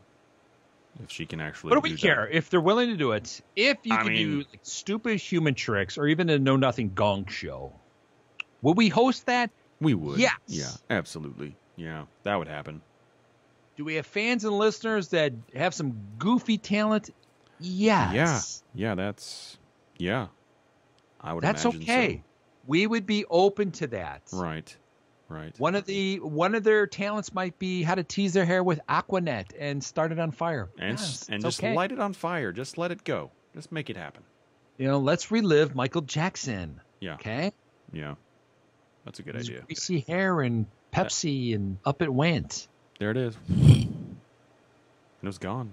[SPEAKER 3] If she can actually.
[SPEAKER 5] What do we care if they're willing to do it? If you can do like stupid human tricks or even a Know Nothing Gong Show, would we host that?
[SPEAKER 3] We would.
[SPEAKER 5] Yes.
[SPEAKER 3] Yeah. Absolutely. Yeah. That would happen.
[SPEAKER 5] Do we have fans and listeners that have some goofy talent? Yes.
[SPEAKER 3] Yeah. That's. Yeah. I would.
[SPEAKER 5] That's
[SPEAKER 3] imagine
[SPEAKER 5] okay.
[SPEAKER 3] So.
[SPEAKER 5] We would be open to that.
[SPEAKER 3] Right.
[SPEAKER 5] One of their talents might be how to tease their hair with Aquanet and start it on fire.
[SPEAKER 3] And just
[SPEAKER 5] okay.
[SPEAKER 3] light it on fire. Just let it go. Just make it happen.
[SPEAKER 5] Let's relive Michael Jackson.
[SPEAKER 3] Yeah.
[SPEAKER 5] Okay.
[SPEAKER 3] Yeah. That's a good
[SPEAKER 5] His
[SPEAKER 3] idea.
[SPEAKER 5] greasy hair and Pepsi and up it went.
[SPEAKER 3] There it is. And it was gone.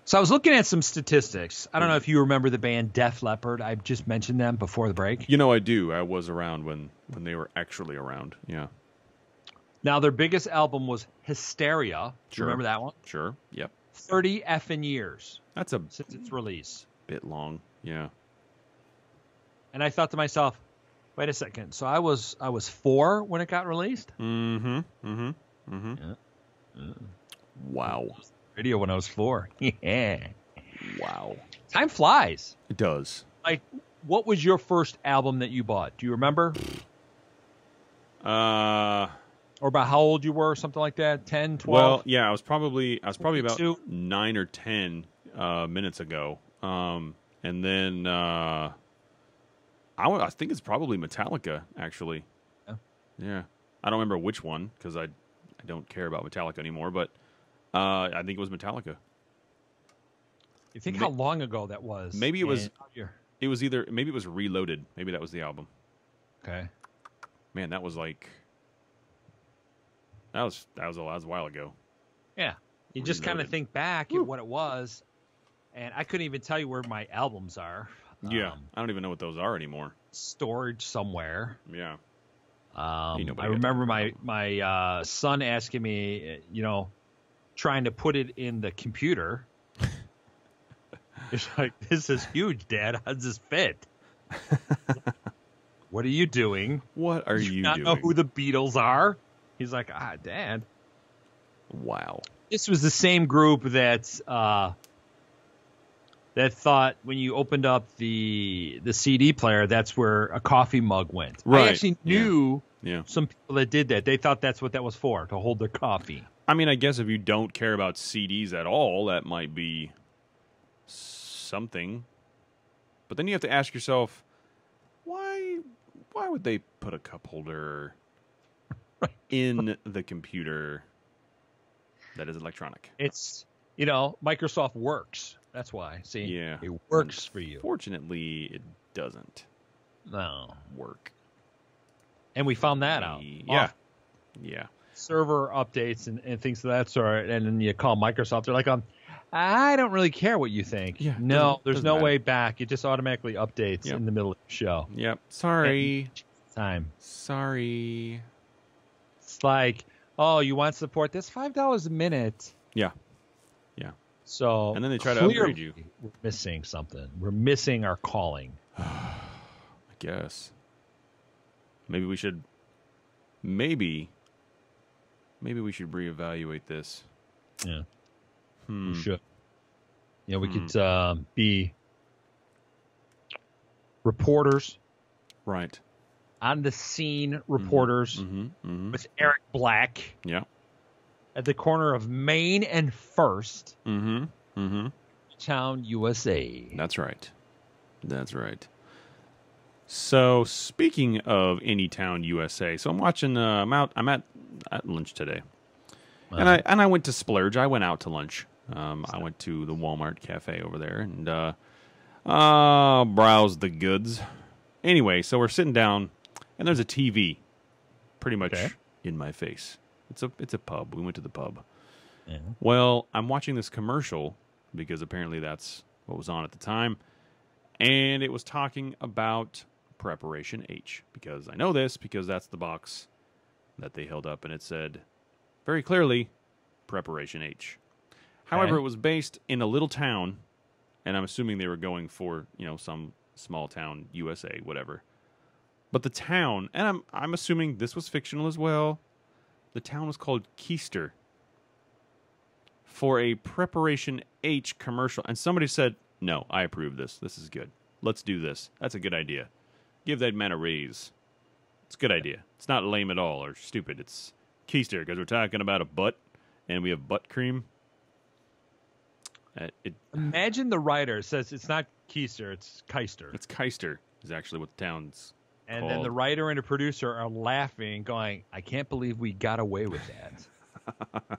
[SPEAKER 5] So I was looking at some statistics. I don't know if you remember the band Def Leppard. I just mentioned them before the break.
[SPEAKER 3] I do. I was around when they were actually around. Yeah.
[SPEAKER 5] Now, their biggest album was Hysteria. Do you
[SPEAKER 3] Sure.
[SPEAKER 5] remember that one?
[SPEAKER 3] Sure. Yep.
[SPEAKER 5] 30 effing years
[SPEAKER 3] That's a
[SPEAKER 5] since its release.
[SPEAKER 3] bit long. Yeah.
[SPEAKER 5] And I thought to myself, wait a second. So I was 4 when it got released?
[SPEAKER 3] Mm-hmm. Wow.
[SPEAKER 5] Radio when I was 4. Yeah.
[SPEAKER 3] Wow.
[SPEAKER 5] Time flies.
[SPEAKER 3] It does.
[SPEAKER 5] Like, what was your first album that you bought? Do you remember? Or about how old you were, something like that? 10, 12?
[SPEAKER 3] Well, yeah, I was probably about
[SPEAKER 5] 22?
[SPEAKER 3] 9 or 10 minutes ago. And then I think it's probably Metallica, actually. Yeah. I don't remember which one because I don't care about Metallica anymore, but I think it was Metallica.
[SPEAKER 5] You think how long ago that was?
[SPEAKER 3] Maybe it was. It was maybe it was Reloaded. Maybe that was the album.
[SPEAKER 5] Okay.
[SPEAKER 3] Man, that was like. That was a while ago.
[SPEAKER 5] Yeah. You just kind of think back at what it was, and I couldn't even tell you where my albums are.
[SPEAKER 3] Yeah, I don't even know what those are anymore.
[SPEAKER 5] Storage somewhere.
[SPEAKER 3] Yeah.
[SPEAKER 5] I remember my son asking me, trying to put it in the computer. It's like, this is huge, Dad. How does this fit? What are you doing?
[SPEAKER 3] What are you
[SPEAKER 5] not
[SPEAKER 3] doing?
[SPEAKER 5] know who the Beatles are? He's like, Dad.
[SPEAKER 3] Wow.
[SPEAKER 5] This was the same group that thought when you opened up the CD player, that's where a coffee mug went.
[SPEAKER 3] Right.
[SPEAKER 5] I actually knew
[SPEAKER 3] Yeah.
[SPEAKER 5] Some people that did that, they thought that's what that was for, to hold their coffee.
[SPEAKER 3] I mean, I guess if you don't care about CDs at all, that might be something. But then you have to ask yourself, why would they put a cup holder in the computer that is electronic?
[SPEAKER 5] It's, Microsoft works. That's why. See?
[SPEAKER 3] Yeah.
[SPEAKER 5] It works for you.
[SPEAKER 3] Fortunately, it doesn't
[SPEAKER 5] No.
[SPEAKER 3] work.
[SPEAKER 5] And we found that out.
[SPEAKER 3] Yeah. Yeah.
[SPEAKER 5] Server updates and things of that sort, and then you call Microsoft. They're like, I don't really care what you think.
[SPEAKER 3] Yeah,
[SPEAKER 5] no, there's
[SPEAKER 3] doesn't
[SPEAKER 5] no
[SPEAKER 3] matter.
[SPEAKER 5] way back. It just automatically updates
[SPEAKER 3] Yep.
[SPEAKER 5] in the middle of the show.
[SPEAKER 3] Yep. Sorry.
[SPEAKER 5] Time.
[SPEAKER 3] Sorry.
[SPEAKER 5] It's like, oh, you want support? That's $5 a minute.
[SPEAKER 3] Yeah. Yeah.
[SPEAKER 5] So
[SPEAKER 3] And then they try to
[SPEAKER 5] clearly
[SPEAKER 3] upgrade you.
[SPEAKER 5] We're missing something. We're missing our calling.
[SPEAKER 3] I guess. Maybe we should. Maybe we should reevaluate this.
[SPEAKER 5] Yeah,
[SPEAKER 3] Hmm.
[SPEAKER 5] we should. We could be reporters,
[SPEAKER 3] Right.
[SPEAKER 5] on the scene reporters with Eric Black
[SPEAKER 3] Yeah.
[SPEAKER 5] at the corner of Main and First,
[SPEAKER 3] Mm-hmm.
[SPEAKER 5] Town, USA.
[SPEAKER 3] That's right. That's right. So speaking of Anytown, USA, so I'm watching. I'm at lunch today, and I went to splurge. I went out to lunch. I went to the Walmart cafe over there and browsed the goods. Anyway, so we're sitting down, and there's a TV, pretty much in my face. It's a pub. We went to the pub.
[SPEAKER 5] Yeah.
[SPEAKER 3] Well, I'm watching this commercial because apparently that's what was on at the time, and it was talking about Preparation H, because I know this because that's the box that they held up, and it said very clearly Preparation H. However, it was based in a little town, and I'm assuming they were going for, some small town, USA, whatever. But the town, and I'm assuming this was fictional as well, the town was called Keister for a Preparation H commercial. And somebody said, no, I approve this. This is good. Let's do this. That's a good idea. Give that man a raise. It's a good idea. It's not lame at all or stupid. It's Keister because we're talking about a butt, and we have butt cream.
[SPEAKER 5] Imagine the writer says it's not Keister, it's Keister.
[SPEAKER 3] It's Keister is actually what the town's
[SPEAKER 5] And
[SPEAKER 3] called.
[SPEAKER 5] then the writer and the producer are laughing, going, I can't believe we got away with that.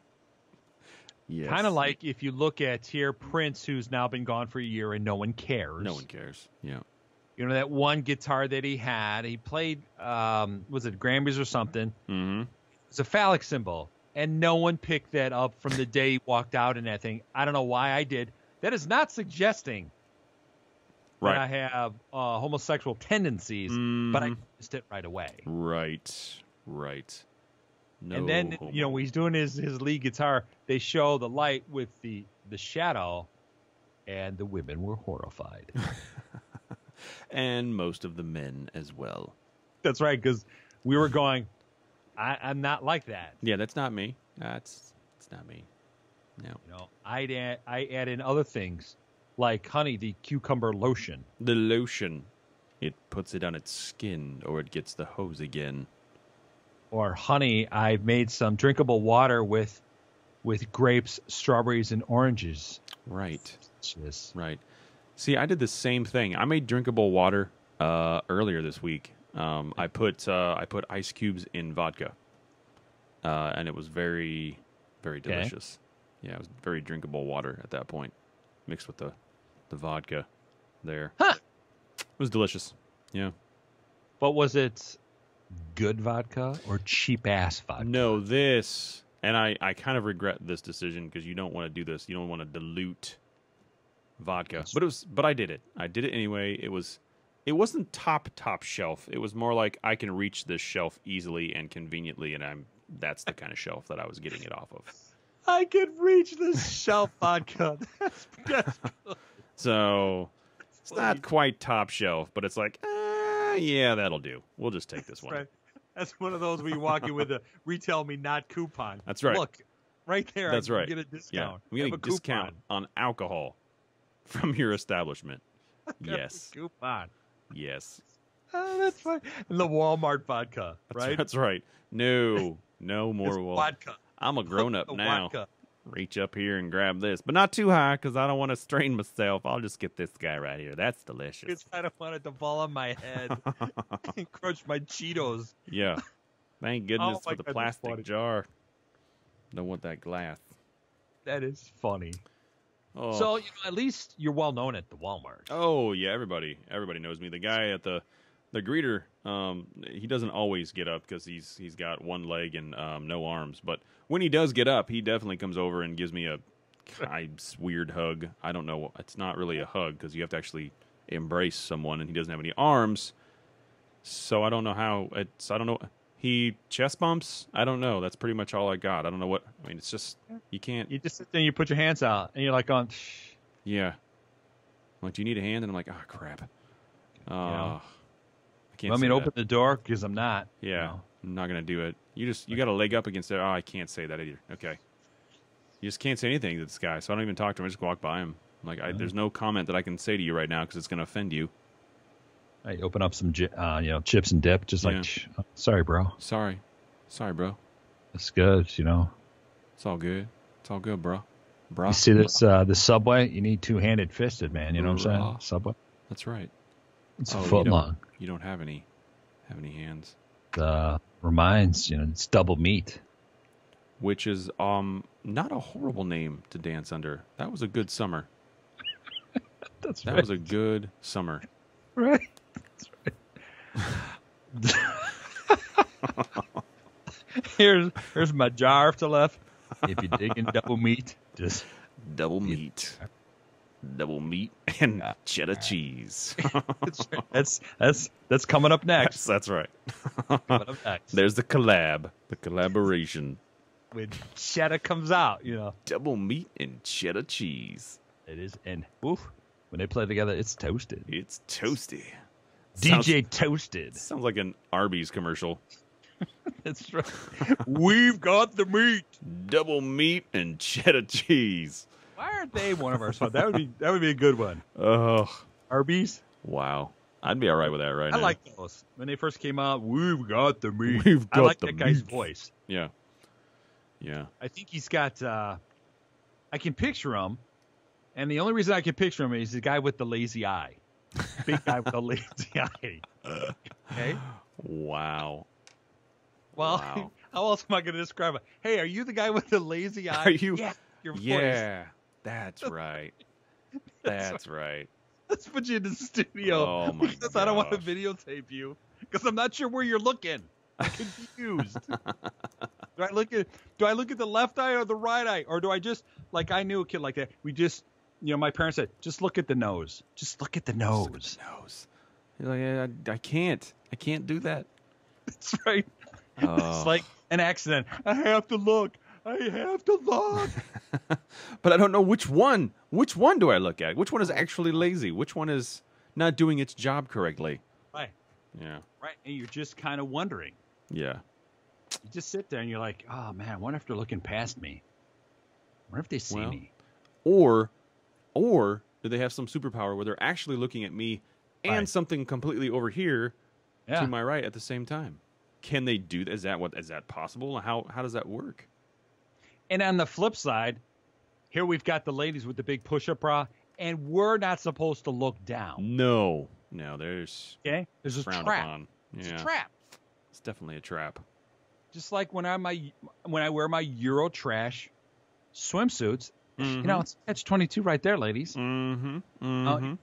[SPEAKER 3] Yes.
[SPEAKER 5] Kind of like if you look at here Prince, who's now been gone for a year and no one cares.
[SPEAKER 3] No one cares. Yeah.
[SPEAKER 5] That one guitar that he had, he played, was it Grammys or something?
[SPEAKER 3] Mm-hmm.
[SPEAKER 5] It's a phallic symbol. And no one picked that up from the day he walked out in that thing. I don't know why I did. That is not suggesting that I have homosexual tendencies, but I missed it right away.
[SPEAKER 3] Right. No.
[SPEAKER 5] And then, when he's doing his lead guitar, they show the light with the shadow, and the women were horrified.
[SPEAKER 3] And most of the men as well.
[SPEAKER 5] That's right, because we were going, I'm not like that.
[SPEAKER 3] Yeah, that's not me. It's not me. No.
[SPEAKER 5] I add in other things, like honey, the cucumber lotion.
[SPEAKER 3] The lotion, it puts it on its skin, or it gets the hose again.
[SPEAKER 5] Or honey, I've made some drinkable water with grapes, strawberries, and oranges.
[SPEAKER 3] Right.
[SPEAKER 5] Yes.
[SPEAKER 3] Right. See, I did the same thing. I made drinkable water earlier this week. I put ice cubes in vodka, and it was very, very delicious. Yeah, it was very drinkable water at that point, mixed with the vodka there.
[SPEAKER 5] Huh.
[SPEAKER 3] It was delicious. Yeah.
[SPEAKER 5] But was it good vodka or cheap-ass vodka?
[SPEAKER 3] No, this, and I kind of regret this decision because you don't want to do this. You don't want to dilute vodka. But I did it. I did it anyway. It wasn't top shelf. It was more like I can reach this shelf easily and conveniently, and that's the kind of shelf that I was getting it off of.
[SPEAKER 5] I could reach this shelf vodka. That's good.
[SPEAKER 3] So it's not quite top shelf, but it's like, yeah, that'll do. We'll just take this one.
[SPEAKER 5] Right. That's one of those where you walk in with a retail me not coupon.
[SPEAKER 3] That's right.
[SPEAKER 5] Look, right there.
[SPEAKER 3] That's right.
[SPEAKER 5] Get a discount.
[SPEAKER 3] Yeah, I'm getting a discount on alcohol from your establishment. Yes.
[SPEAKER 5] Coupon.
[SPEAKER 3] Yes.
[SPEAKER 5] Oh, that's fine. And the Walmart vodka, right?
[SPEAKER 3] That's right. No more
[SPEAKER 5] It's
[SPEAKER 3] Walmart.
[SPEAKER 5] vodka.
[SPEAKER 3] I'm a grown up
[SPEAKER 5] The
[SPEAKER 3] now.
[SPEAKER 5] vodka.
[SPEAKER 3] Reach up here and grab this, but not too high because I don't want to strain myself. I'll just get this guy right here. That's delicious.
[SPEAKER 5] Because I don't want it to fall on my head and crush my Cheetos.
[SPEAKER 3] Yeah. Thank goodness
[SPEAKER 5] my
[SPEAKER 3] for the
[SPEAKER 5] God, that's
[SPEAKER 3] plastic
[SPEAKER 5] funny.
[SPEAKER 3] jar. Don't want that glass.
[SPEAKER 5] That is funny.
[SPEAKER 3] Oh.
[SPEAKER 5] So, at least you're well known at the Walmart.
[SPEAKER 3] Oh yeah, everybody knows me. The guy at the greeter, he doesn't always get up because he's got one leg and no arms. But when he does get up, he definitely comes over and gives me a weird hug. I don't know. It's not really a hug because you have to actually embrace someone, and he doesn't have any arms. So I don't know how. I don't know. He chest bumps. I don't know. That's pretty much all I got. I don't know what. I mean, it's just you can't.
[SPEAKER 5] You just sit there and you put your hands out, and you're like going,
[SPEAKER 3] Yeah. I'm like, do you need a hand? And I'm like, oh crap. I can't.
[SPEAKER 5] you want me
[SPEAKER 3] say
[SPEAKER 5] to
[SPEAKER 3] that.
[SPEAKER 5] open the door? Because I'm not.
[SPEAKER 3] Yeah, I'm not gonna do it. You got a leg up against it. Oh, I can't say that either. Okay. You just can't say anything to this guy, so I don't even talk to him. I just walk by him. I'm like, there's no comment that I can say to you right now because it's gonna offend you.
[SPEAKER 5] I open up some, chips and dip, just like, sorry, bro.
[SPEAKER 3] Sorry, bro.
[SPEAKER 5] That's good,
[SPEAKER 3] It's all good. It's all good, bro.
[SPEAKER 5] You see this Subway? You need two-handed fisted, man. You know what I'm saying?
[SPEAKER 3] Bruh.
[SPEAKER 5] Subway.
[SPEAKER 3] That's right.
[SPEAKER 5] It's a
[SPEAKER 3] Oh,
[SPEAKER 5] foot long.
[SPEAKER 3] You don't have any hands.
[SPEAKER 5] Reminds, it's double meat.
[SPEAKER 3] Which is not a horrible name to dance under. That was a good summer.
[SPEAKER 5] That
[SPEAKER 3] was a good summer.
[SPEAKER 5] Right. That's right. Here's my jar to left. If you're digging double meat, just
[SPEAKER 3] Double meat and cheddar cheese.
[SPEAKER 5] that's coming up next.
[SPEAKER 3] That's right.
[SPEAKER 5] Coming up next.
[SPEAKER 3] There's the collaboration.
[SPEAKER 5] When cheddar comes out,
[SPEAKER 3] Double meat and cheddar cheese.
[SPEAKER 5] it is. And when they play together, it's toasted.
[SPEAKER 3] It's toasty.
[SPEAKER 5] DJ Toasted.
[SPEAKER 3] Sounds like an Arby's commercial.
[SPEAKER 5] That's right. We've got the meat.
[SPEAKER 3] Double meat and cheddar cheese.
[SPEAKER 5] Why aren't they one of our spots? That would be a good one.
[SPEAKER 3] Oh,
[SPEAKER 5] Arby's.
[SPEAKER 3] wow. I'd be all right with that right now.
[SPEAKER 5] I like those. When they first came out, we've got the meat.
[SPEAKER 3] We've
[SPEAKER 5] I
[SPEAKER 3] got
[SPEAKER 5] like
[SPEAKER 3] the
[SPEAKER 5] that guy's
[SPEAKER 3] meat.
[SPEAKER 5] voice.
[SPEAKER 3] Yeah. Yeah.
[SPEAKER 5] I think he's got. I can picture him, and the only reason I can picture him is the guy with the lazy eye. Big guy with the lazy eye. Okay.
[SPEAKER 3] Wow.
[SPEAKER 5] Well,
[SPEAKER 3] Wow.
[SPEAKER 5] how else am I going to describe it? Hey, are you the guy with the lazy eye?
[SPEAKER 3] Are you?
[SPEAKER 5] Yeah. Your voice.
[SPEAKER 3] Yeah. That's right. That's right.
[SPEAKER 5] Let's put you in the studio.
[SPEAKER 3] Oh, my
[SPEAKER 5] because I don't want to
[SPEAKER 3] gosh.
[SPEAKER 5] videotape you. Because I'm not sure where you're looking. I'm confused. Do I look at the left eye or the right eye? Or do I just, like I knew a kid like that, we just, my parents said, just look at the nose. Just look at the nose.
[SPEAKER 3] Nose. You're like, I can't do that.
[SPEAKER 5] That's right.
[SPEAKER 3] Oh.
[SPEAKER 5] It's like an accident. I have to look. But
[SPEAKER 3] I don't know which one. Which one do I look at? Which one is actually lazy? Which one is not doing its job correctly?
[SPEAKER 5] Right.
[SPEAKER 3] Yeah.
[SPEAKER 5] Right. And you're just kind of wondering.
[SPEAKER 3] Yeah.
[SPEAKER 5] You just sit there and you're like, oh, man, I wonder if they're looking past me. I wonder if they see me.
[SPEAKER 3] Or do they have some superpower where they're actually looking at me and
[SPEAKER 5] Right.
[SPEAKER 3] something completely over here
[SPEAKER 5] Yeah.
[SPEAKER 3] to my right at the same time? Can they do that? Is that possible? How does that work?
[SPEAKER 5] And on the flip side, here we've got the ladies with the big push-up bra, and we're not supposed to look down.
[SPEAKER 3] No, there's
[SPEAKER 5] Okay? There's a
[SPEAKER 3] frowned
[SPEAKER 5] trap.
[SPEAKER 3] upon.
[SPEAKER 5] It's
[SPEAKER 3] Yeah,
[SPEAKER 5] a trap.
[SPEAKER 3] it's definitely a trap.
[SPEAKER 5] Just like when I wear my Euro trash swimsuits, it's catch-22 right there, ladies.
[SPEAKER 3] Mm-hmm.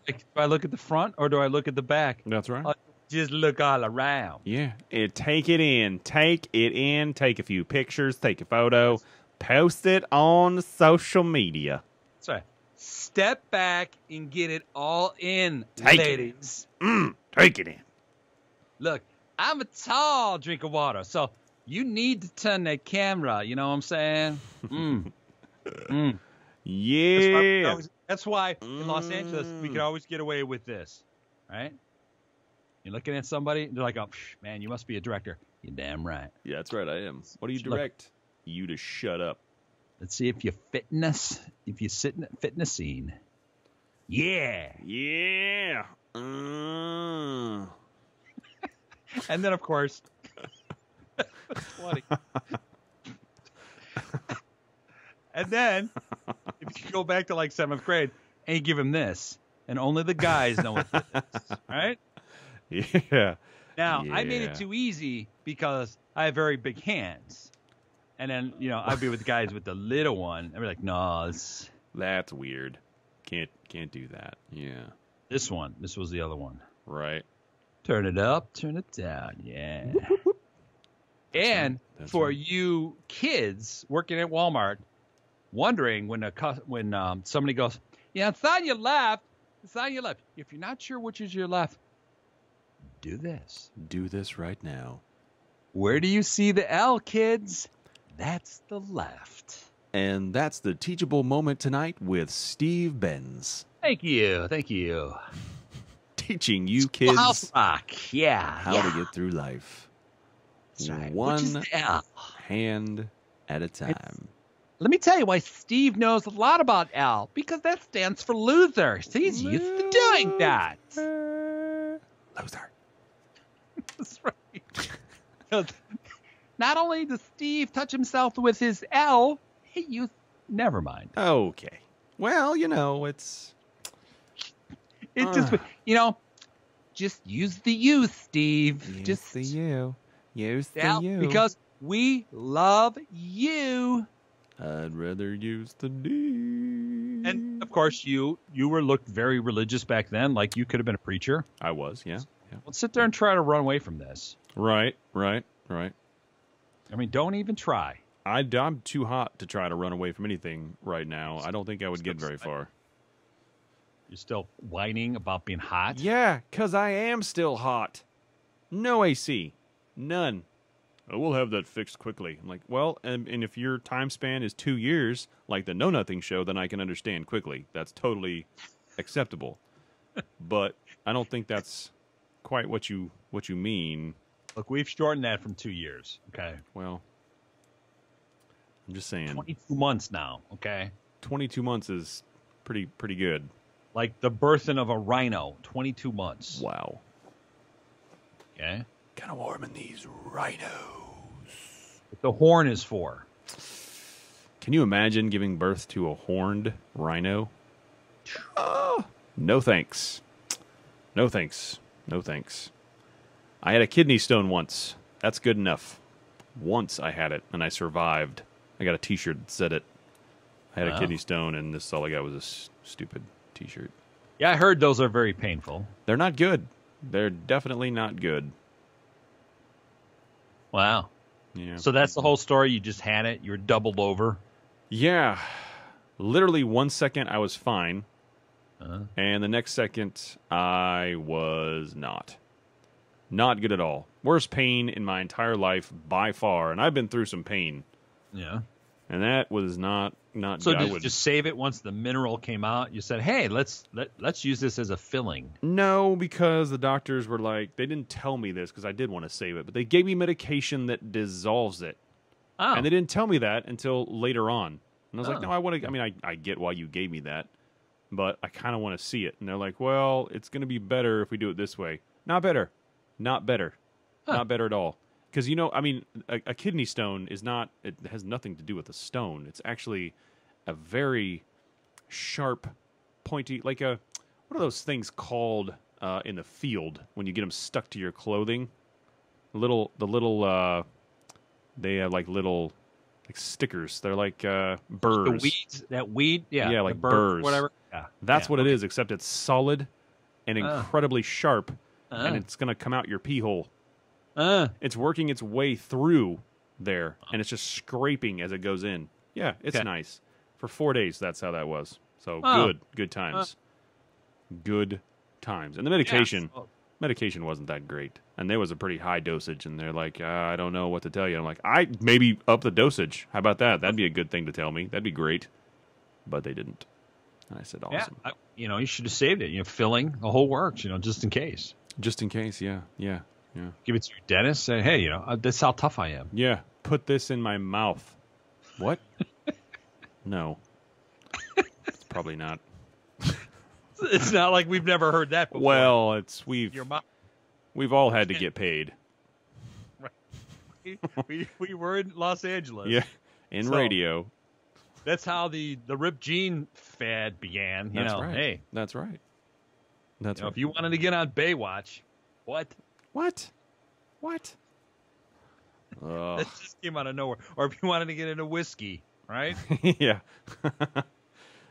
[SPEAKER 5] Like, do I look at the front or do I look at the back?
[SPEAKER 3] That's right.
[SPEAKER 5] Just look all around.
[SPEAKER 3] Yeah. Take it in. Take a few pictures. Take a photo. Post it on social media.
[SPEAKER 5] That's right. Step back and get it all in,
[SPEAKER 3] Take it.
[SPEAKER 5] ladies.
[SPEAKER 3] Take it in.
[SPEAKER 5] Look, I'm a tall drink of water, so you need to turn that camera. You know what I'm saying?
[SPEAKER 3] Yeah.
[SPEAKER 5] That's why in Los Angeles we could always get away with this, right? You're looking at somebody, they're like, "Oh, man, you must be a director." You're damn right.
[SPEAKER 3] Yeah, that's right. I am. What do you
[SPEAKER 5] Look.
[SPEAKER 3] direct? You to shut up.
[SPEAKER 5] Let's see if you're fitness. If you're sitting at fitness scene. Yeah.
[SPEAKER 3] Yeah.
[SPEAKER 5] And then, of course, that's funny. And then, if you go back to like 7th grade and you give him this, and only the guys know what this is, right?
[SPEAKER 3] Yeah.
[SPEAKER 5] Now, I made
[SPEAKER 3] Yeah.
[SPEAKER 5] it too easy because I have very big hands. And then, I'd be with the guys with the little one. I'd be like, no,
[SPEAKER 3] That's weird. Can't do that. Yeah.
[SPEAKER 5] this one. This was the other one.
[SPEAKER 3] Right.
[SPEAKER 5] Turn it up, turn it down. Yeah. And
[SPEAKER 3] That's
[SPEAKER 5] for
[SPEAKER 3] right.
[SPEAKER 5] you kids working at Walmart, wondering when somebody goes, yeah, it's on your left. It's on your left. If you're not sure which is your left, do this.
[SPEAKER 3] Do this right now.
[SPEAKER 5] Where do you see the L, kids? That's the left.
[SPEAKER 3] And that's the teachable moment tonight with Steve Benz.
[SPEAKER 5] Thank you. Thank you.
[SPEAKER 3] Teaching you
[SPEAKER 5] House
[SPEAKER 3] kids
[SPEAKER 5] rock. Yeah.
[SPEAKER 3] how to get through life.
[SPEAKER 5] That's right.
[SPEAKER 3] One
[SPEAKER 5] Which is the L.
[SPEAKER 3] hand at a time.
[SPEAKER 5] Let me tell you why Steve knows a lot about L. Because that stands for loser. So he's used to doing that.
[SPEAKER 3] Loser.
[SPEAKER 5] That's right. 'Cause not only does Steve touch himself with his L, he used. Never mind.
[SPEAKER 3] Okay. Well, it's...
[SPEAKER 5] It just, just use the U, Steve.
[SPEAKER 3] Use
[SPEAKER 5] just
[SPEAKER 3] the you. Use the
[SPEAKER 5] L,
[SPEAKER 3] you.
[SPEAKER 5] because we love you.
[SPEAKER 3] I'd rather use the D.
[SPEAKER 5] And of course, you looked very religious back then, like you could have been a preacher.
[SPEAKER 3] I was, yeah.
[SPEAKER 5] Well, sit there and try to run away from this.
[SPEAKER 3] Right.
[SPEAKER 5] I mean, don't even try.
[SPEAKER 3] I'm too hot to try to run away from anything right now. I don't think I would get very far.
[SPEAKER 5] You're still whining about being hot?
[SPEAKER 3] Yeah, 'cause I am still hot. No AC. None. Oh, we'll have that fixed quickly. I'm like, well, and if your time span is 2 years, like the Know Nothing show, then I can understand quickly. That's totally acceptable. But I don't think that's quite what you mean.
[SPEAKER 5] Look, we've shortened that from 2 years, okay?
[SPEAKER 3] Well, I'm just saying.
[SPEAKER 5] 22 months now, okay?
[SPEAKER 3] 22 months is pretty good.
[SPEAKER 5] Like the birthing of a rhino, 22 months.
[SPEAKER 3] Wow.
[SPEAKER 5] Okay?
[SPEAKER 3] Kind of warm in these rhinos.
[SPEAKER 5] What the horn is for.
[SPEAKER 3] Can you imagine giving birth to a horned rhino? Oh, no thanks. No thanks. No thanks. I had a kidney stone once. That's good enough. Once I had it, and I survived. I got a T-shirt that said it. I had a kidney stone, and this all I got was a stupid T-shirt.
[SPEAKER 5] Yeah, I heard those are very painful.
[SPEAKER 3] They're not good. They're definitely not good.
[SPEAKER 5] Wow.
[SPEAKER 3] Yeah.
[SPEAKER 5] So that's the whole story? You just had it? You were doubled over?
[SPEAKER 3] Yeah. Literally 1 second I was fine. And the next second I was not. Not good at all. Worst pain in my entire life by far. And I've been through some pain.
[SPEAKER 5] Yeah.
[SPEAKER 3] And that was not
[SPEAKER 5] So
[SPEAKER 3] good.
[SPEAKER 5] did you just save it once the mineral came out? You said, hey, let's use this as a filling.
[SPEAKER 3] No, because the doctors were like, they didn't tell me this because I did want to save it, but they gave me medication that dissolves it.
[SPEAKER 5] Oh.
[SPEAKER 3] And they didn't tell me that until later on. And I was like, no, I want to, I mean, I get why you gave me that, but I kind of want to see it. And they're like, well, it's going to be better if we do it this way. Not better. Not better. Not better at all. Because, I mean, a kidney stone is not, it has nothing to do with a stone. It's actually a very sharp, pointy, like what are those things called in the field when you get them stuck to your clothing? They have like little stickers. They're like burrs.
[SPEAKER 5] The weeds, that weed, yeah.
[SPEAKER 3] Yeah,
[SPEAKER 5] the
[SPEAKER 3] like
[SPEAKER 5] burr,
[SPEAKER 3] burrs.
[SPEAKER 5] Whatever. Yeah.
[SPEAKER 3] That's
[SPEAKER 5] Yeah,
[SPEAKER 3] what
[SPEAKER 5] okay.
[SPEAKER 3] it is, except it's solid and incredibly sharp, and
[SPEAKER 5] Uh.
[SPEAKER 3] it's going to come out your pee hole.
[SPEAKER 5] Uh,
[SPEAKER 3] It's working its way through there, and it's just scraping as it goes in. Yeah, it's
[SPEAKER 5] Okay.
[SPEAKER 3] nice. For 4 days, that's how that was. So
[SPEAKER 5] Oh.
[SPEAKER 3] good times. Good times. And the medication,
[SPEAKER 5] yeah.
[SPEAKER 3] medication wasn't that great. And there was a pretty high dosage, and they're like, I don't know what to tell you. I'm like, I maybe up the dosage. How about that? That'd be a good thing to tell me. That'd be great. But they didn't. And I said, awesome.
[SPEAKER 5] Yeah, you should have saved it. Filling the whole works. Just in case.
[SPEAKER 3] Just in case, yeah.
[SPEAKER 5] Give it to your dentist. Say, hey, that's how tough I am.
[SPEAKER 3] Yeah, put this in my mouth. What? No. It's probably not.
[SPEAKER 5] It's not like we've never heard that before.
[SPEAKER 3] Well,
[SPEAKER 5] Your mom.
[SPEAKER 3] we've all had to get paid.
[SPEAKER 5] we were in Los Angeles.
[SPEAKER 3] Yeah, in radio.
[SPEAKER 5] That's how the ripped jean fad began. You know,
[SPEAKER 3] right.
[SPEAKER 5] hey,
[SPEAKER 3] That's right. That's
[SPEAKER 5] you know,
[SPEAKER 3] right.
[SPEAKER 5] if you wanted to get on Baywatch, what?
[SPEAKER 3] What?
[SPEAKER 5] That just came out of nowhere. Or if you wanted to get into whiskey, right?
[SPEAKER 3] Yeah.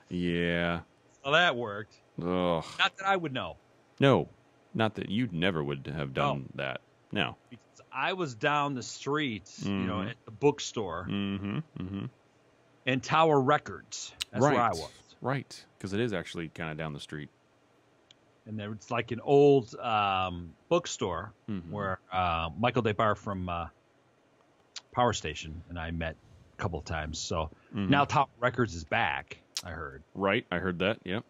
[SPEAKER 3] Yeah.
[SPEAKER 5] Well, that worked.
[SPEAKER 3] Ugh.
[SPEAKER 5] Not that I would know.
[SPEAKER 3] No, not that you never would have done that. No.
[SPEAKER 5] Because I was down the street, you know, at the bookstore and Tower Records. That's where I was.
[SPEAKER 3] Right, because it is actually kind of down the street.
[SPEAKER 5] And there was like an old bookstore where Michael DeBar from Power Station and I met a couple of times. So now Tower Records is back, I heard.
[SPEAKER 3] Right, I heard that. Yep.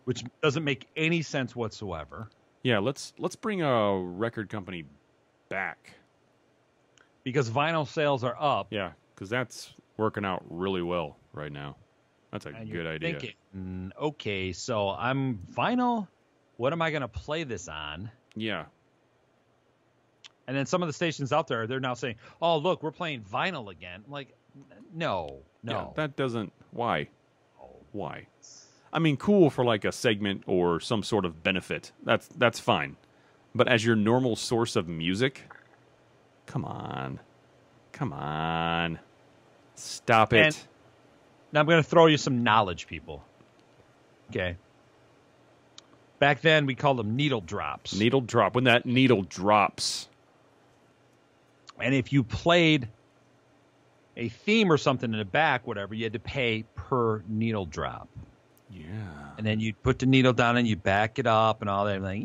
[SPEAKER 5] Which doesn't make any sense whatsoever.
[SPEAKER 3] Yeah, let's bring a record company back.
[SPEAKER 5] Because vinyl sales are up.
[SPEAKER 3] Yeah, because that's working out really well right now. That's a good idea.
[SPEAKER 5] Thinking, okay, so I'm vinyl. What am I going to play this on?
[SPEAKER 3] Yeah.
[SPEAKER 5] And then some of the stations out there, they're now saying, oh, look, we're playing vinyl again. I'm like, no.
[SPEAKER 3] Yeah, that doesn't. Why? Why? I mean, cool for like a segment or some sort of benefit. That's fine. But as your normal source of music, come on. Stop it.
[SPEAKER 5] And now I'm going to throw you some knowledge, people. Okay. Back then, we called them needle drops.
[SPEAKER 3] Needle drop. When that needle drops.
[SPEAKER 5] And if you played a theme or something in the back, whatever, you had to pay per needle drop.
[SPEAKER 3] Yeah.
[SPEAKER 5] And then you'd put the needle down and you back it up and all that, like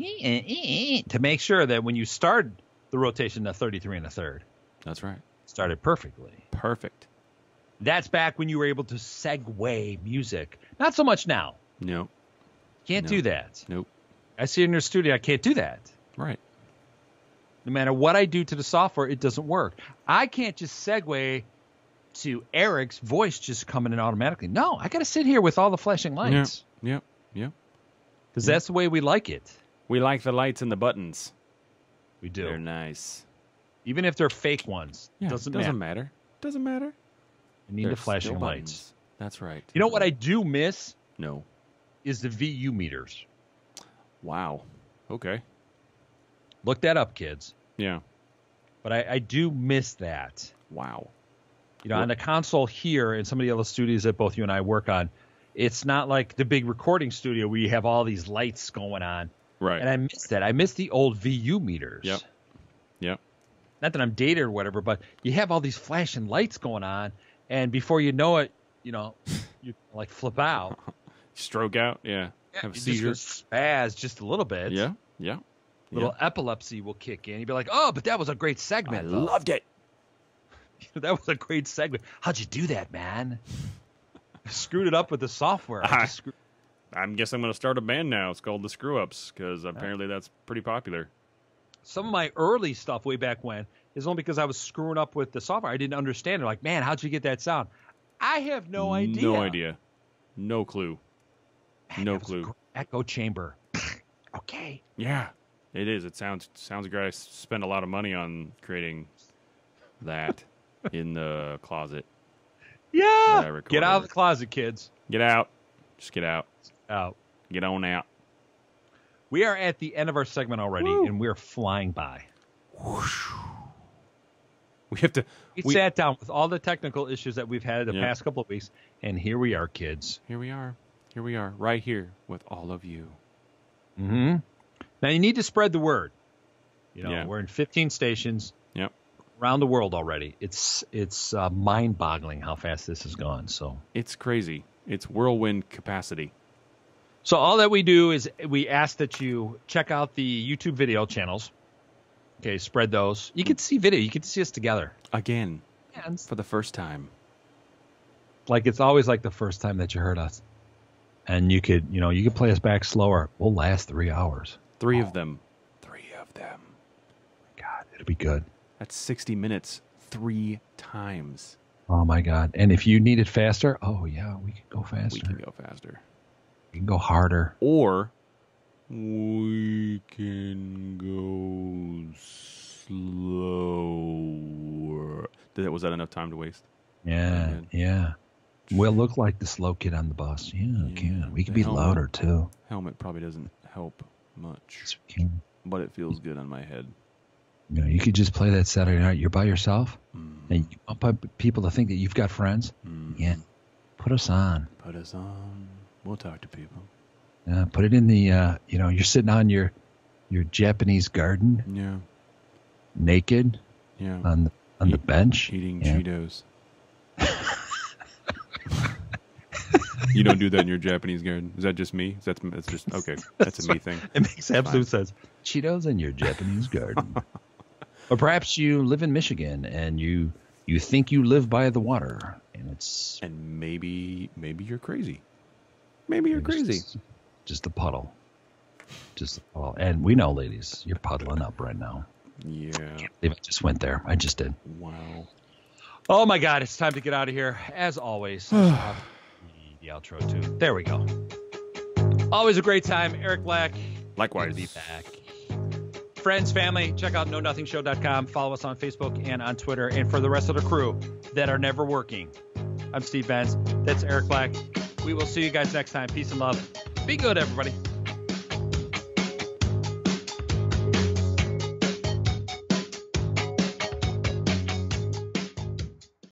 [SPEAKER 5] to make sure that when you started the rotation, the 33 and a third.
[SPEAKER 3] That's right.
[SPEAKER 5] Started perfectly.
[SPEAKER 3] Perfect.
[SPEAKER 5] That's back when you were able to segue music. Not so much now.
[SPEAKER 3] Nope.
[SPEAKER 5] Can't do that.
[SPEAKER 3] Nope.
[SPEAKER 5] I see it in your studio. I can't do that.
[SPEAKER 3] Right.
[SPEAKER 5] No matter what I do to the software, it doesn't work. I can't just segue to Eric's voice just coming in automatically. No, I got to sit here with all the flashing lights.
[SPEAKER 3] Yep.
[SPEAKER 5] Because that's the way we like it.
[SPEAKER 3] We like the lights and the buttons.
[SPEAKER 5] We do.
[SPEAKER 3] They're nice.
[SPEAKER 5] Even if they're fake ones.
[SPEAKER 3] Yeah,
[SPEAKER 5] Doesn't
[SPEAKER 3] matter. Doesn't matter.
[SPEAKER 5] You need the flashing lights.
[SPEAKER 3] That's right.
[SPEAKER 5] You know what I do miss?
[SPEAKER 3] No.
[SPEAKER 5] Is the VU meters.
[SPEAKER 3] Wow. Okay.
[SPEAKER 5] Look that up, kids.
[SPEAKER 3] Yeah.
[SPEAKER 5] But I do miss that.
[SPEAKER 3] Wow.
[SPEAKER 5] You know, on the console here and some of the other studios that both you and I work on, it's not like the big recording studio where you have all these lights going on.
[SPEAKER 3] Right.
[SPEAKER 5] And I miss that. I miss the old VU meters.
[SPEAKER 3] Yep.
[SPEAKER 5] Not that I'm dated or whatever, but you have all these flashing lights going on, and before you know it, you know, you like flip out.
[SPEAKER 3] Stroke out, yeah. Have a
[SPEAKER 5] you
[SPEAKER 3] seizure.
[SPEAKER 5] just spaz just a little bit.
[SPEAKER 3] Yeah.
[SPEAKER 5] Little epilepsy will kick in. You'd be like, oh, but that was a great segment.
[SPEAKER 3] I loved it.
[SPEAKER 5] That was a great segment. How'd you do that, man? Screwed it up with the software.
[SPEAKER 3] I guess I'm going to start a band now. It's called The Screw Ups because apparently that's pretty popular.
[SPEAKER 5] Some of my early stuff way back when is only because I was screwing up with the software. I didn't understand it. Like, man, how'd you get that sound? I have no idea.
[SPEAKER 3] No idea. No clue.
[SPEAKER 5] Man,
[SPEAKER 3] no clue.
[SPEAKER 5] Echo chamber. Okay.
[SPEAKER 3] Yeah, it is. It sounds like I spend a lot of money on creating that in the closet.
[SPEAKER 5] Yeah. Get out of the closet, kids.
[SPEAKER 3] Get out. Just get out.
[SPEAKER 5] Out.
[SPEAKER 3] Get on out.
[SPEAKER 5] We are at the end of our segment already, and we're flying by.
[SPEAKER 3] Whoosh. We have to.
[SPEAKER 5] We sat down with all the technical issues that we've had the past couple of weeks, and here we are, kids.
[SPEAKER 3] Here we are, right here with all of you.
[SPEAKER 5] Mm-hmm. Now you need to spread the word. You know, we're in 15 stations.
[SPEAKER 3] Yep.
[SPEAKER 5] Around the world already. It's mind-boggling how fast this has gone. So
[SPEAKER 3] it's crazy. It's whirlwind capacity.
[SPEAKER 5] So all that we do is we ask that you check out the YouTube video channels. Okay, spread those. You can see video. You can see us together.
[SPEAKER 3] Again. For the first time.
[SPEAKER 5] Like it's always like the first time that you heard us. And you could play us back slower. We'll last 3 hours.
[SPEAKER 3] 3 of them. 3 of them.
[SPEAKER 5] God, it'll be good.
[SPEAKER 3] That's 60 minutes 3 times.
[SPEAKER 5] Oh, my God. And if you need it faster, we can go faster.
[SPEAKER 3] We can go faster.
[SPEAKER 5] We can go harder.
[SPEAKER 3] Or we can go slower. Was that enough time to waste?
[SPEAKER 6] Yeah. We'll look like the slow kid on the bus. Yeah, can. We can be louder, too.
[SPEAKER 3] Helmet probably doesn't help much.
[SPEAKER 6] Yes, we can.
[SPEAKER 3] But it feels good on my head.
[SPEAKER 6] You know, you could just play that Saturday night. You're by yourself, and you want people to think that you've got friends. Yeah, put us on.
[SPEAKER 3] Put us on. We'll talk to people.
[SPEAKER 6] Put it in the. You're sitting on your Japanese garden.
[SPEAKER 3] Yeah.
[SPEAKER 6] Naked.
[SPEAKER 3] Yeah.
[SPEAKER 6] On the bench.
[SPEAKER 3] Eating Cheetos. You don't do that in your Japanese garden. Is that just me? That's just okay. That's a me thing.
[SPEAKER 6] It makes absolute sense. Cheetos in your Japanese garden. Or perhaps you live in Michigan and you think you live by the water, and
[SPEAKER 3] maybe you're crazy. Maybe you're crazy.
[SPEAKER 6] Just a puddle. Just a puddle. And we know, ladies, you're puddling up right now.
[SPEAKER 3] Yeah.
[SPEAKER 6] I just went there. I just did.
[SPEAKER 3] Wow.
[SPEAKER 5] Oh my God, it's time to get out of here. As always, the outro too. There we go. Always a great time. Eric Black.
[SPEAKER 3] Likewise.
[SPEAKER 5] Good to be back. Friends, family, check out KnowNothingShow.com. Follow us on Facebook and on Twitter. And for the rest of the crew that are never working, I'm Steve Benz. That's Eric Black. We will see you guys next time. Peace and love. Be good, everybody.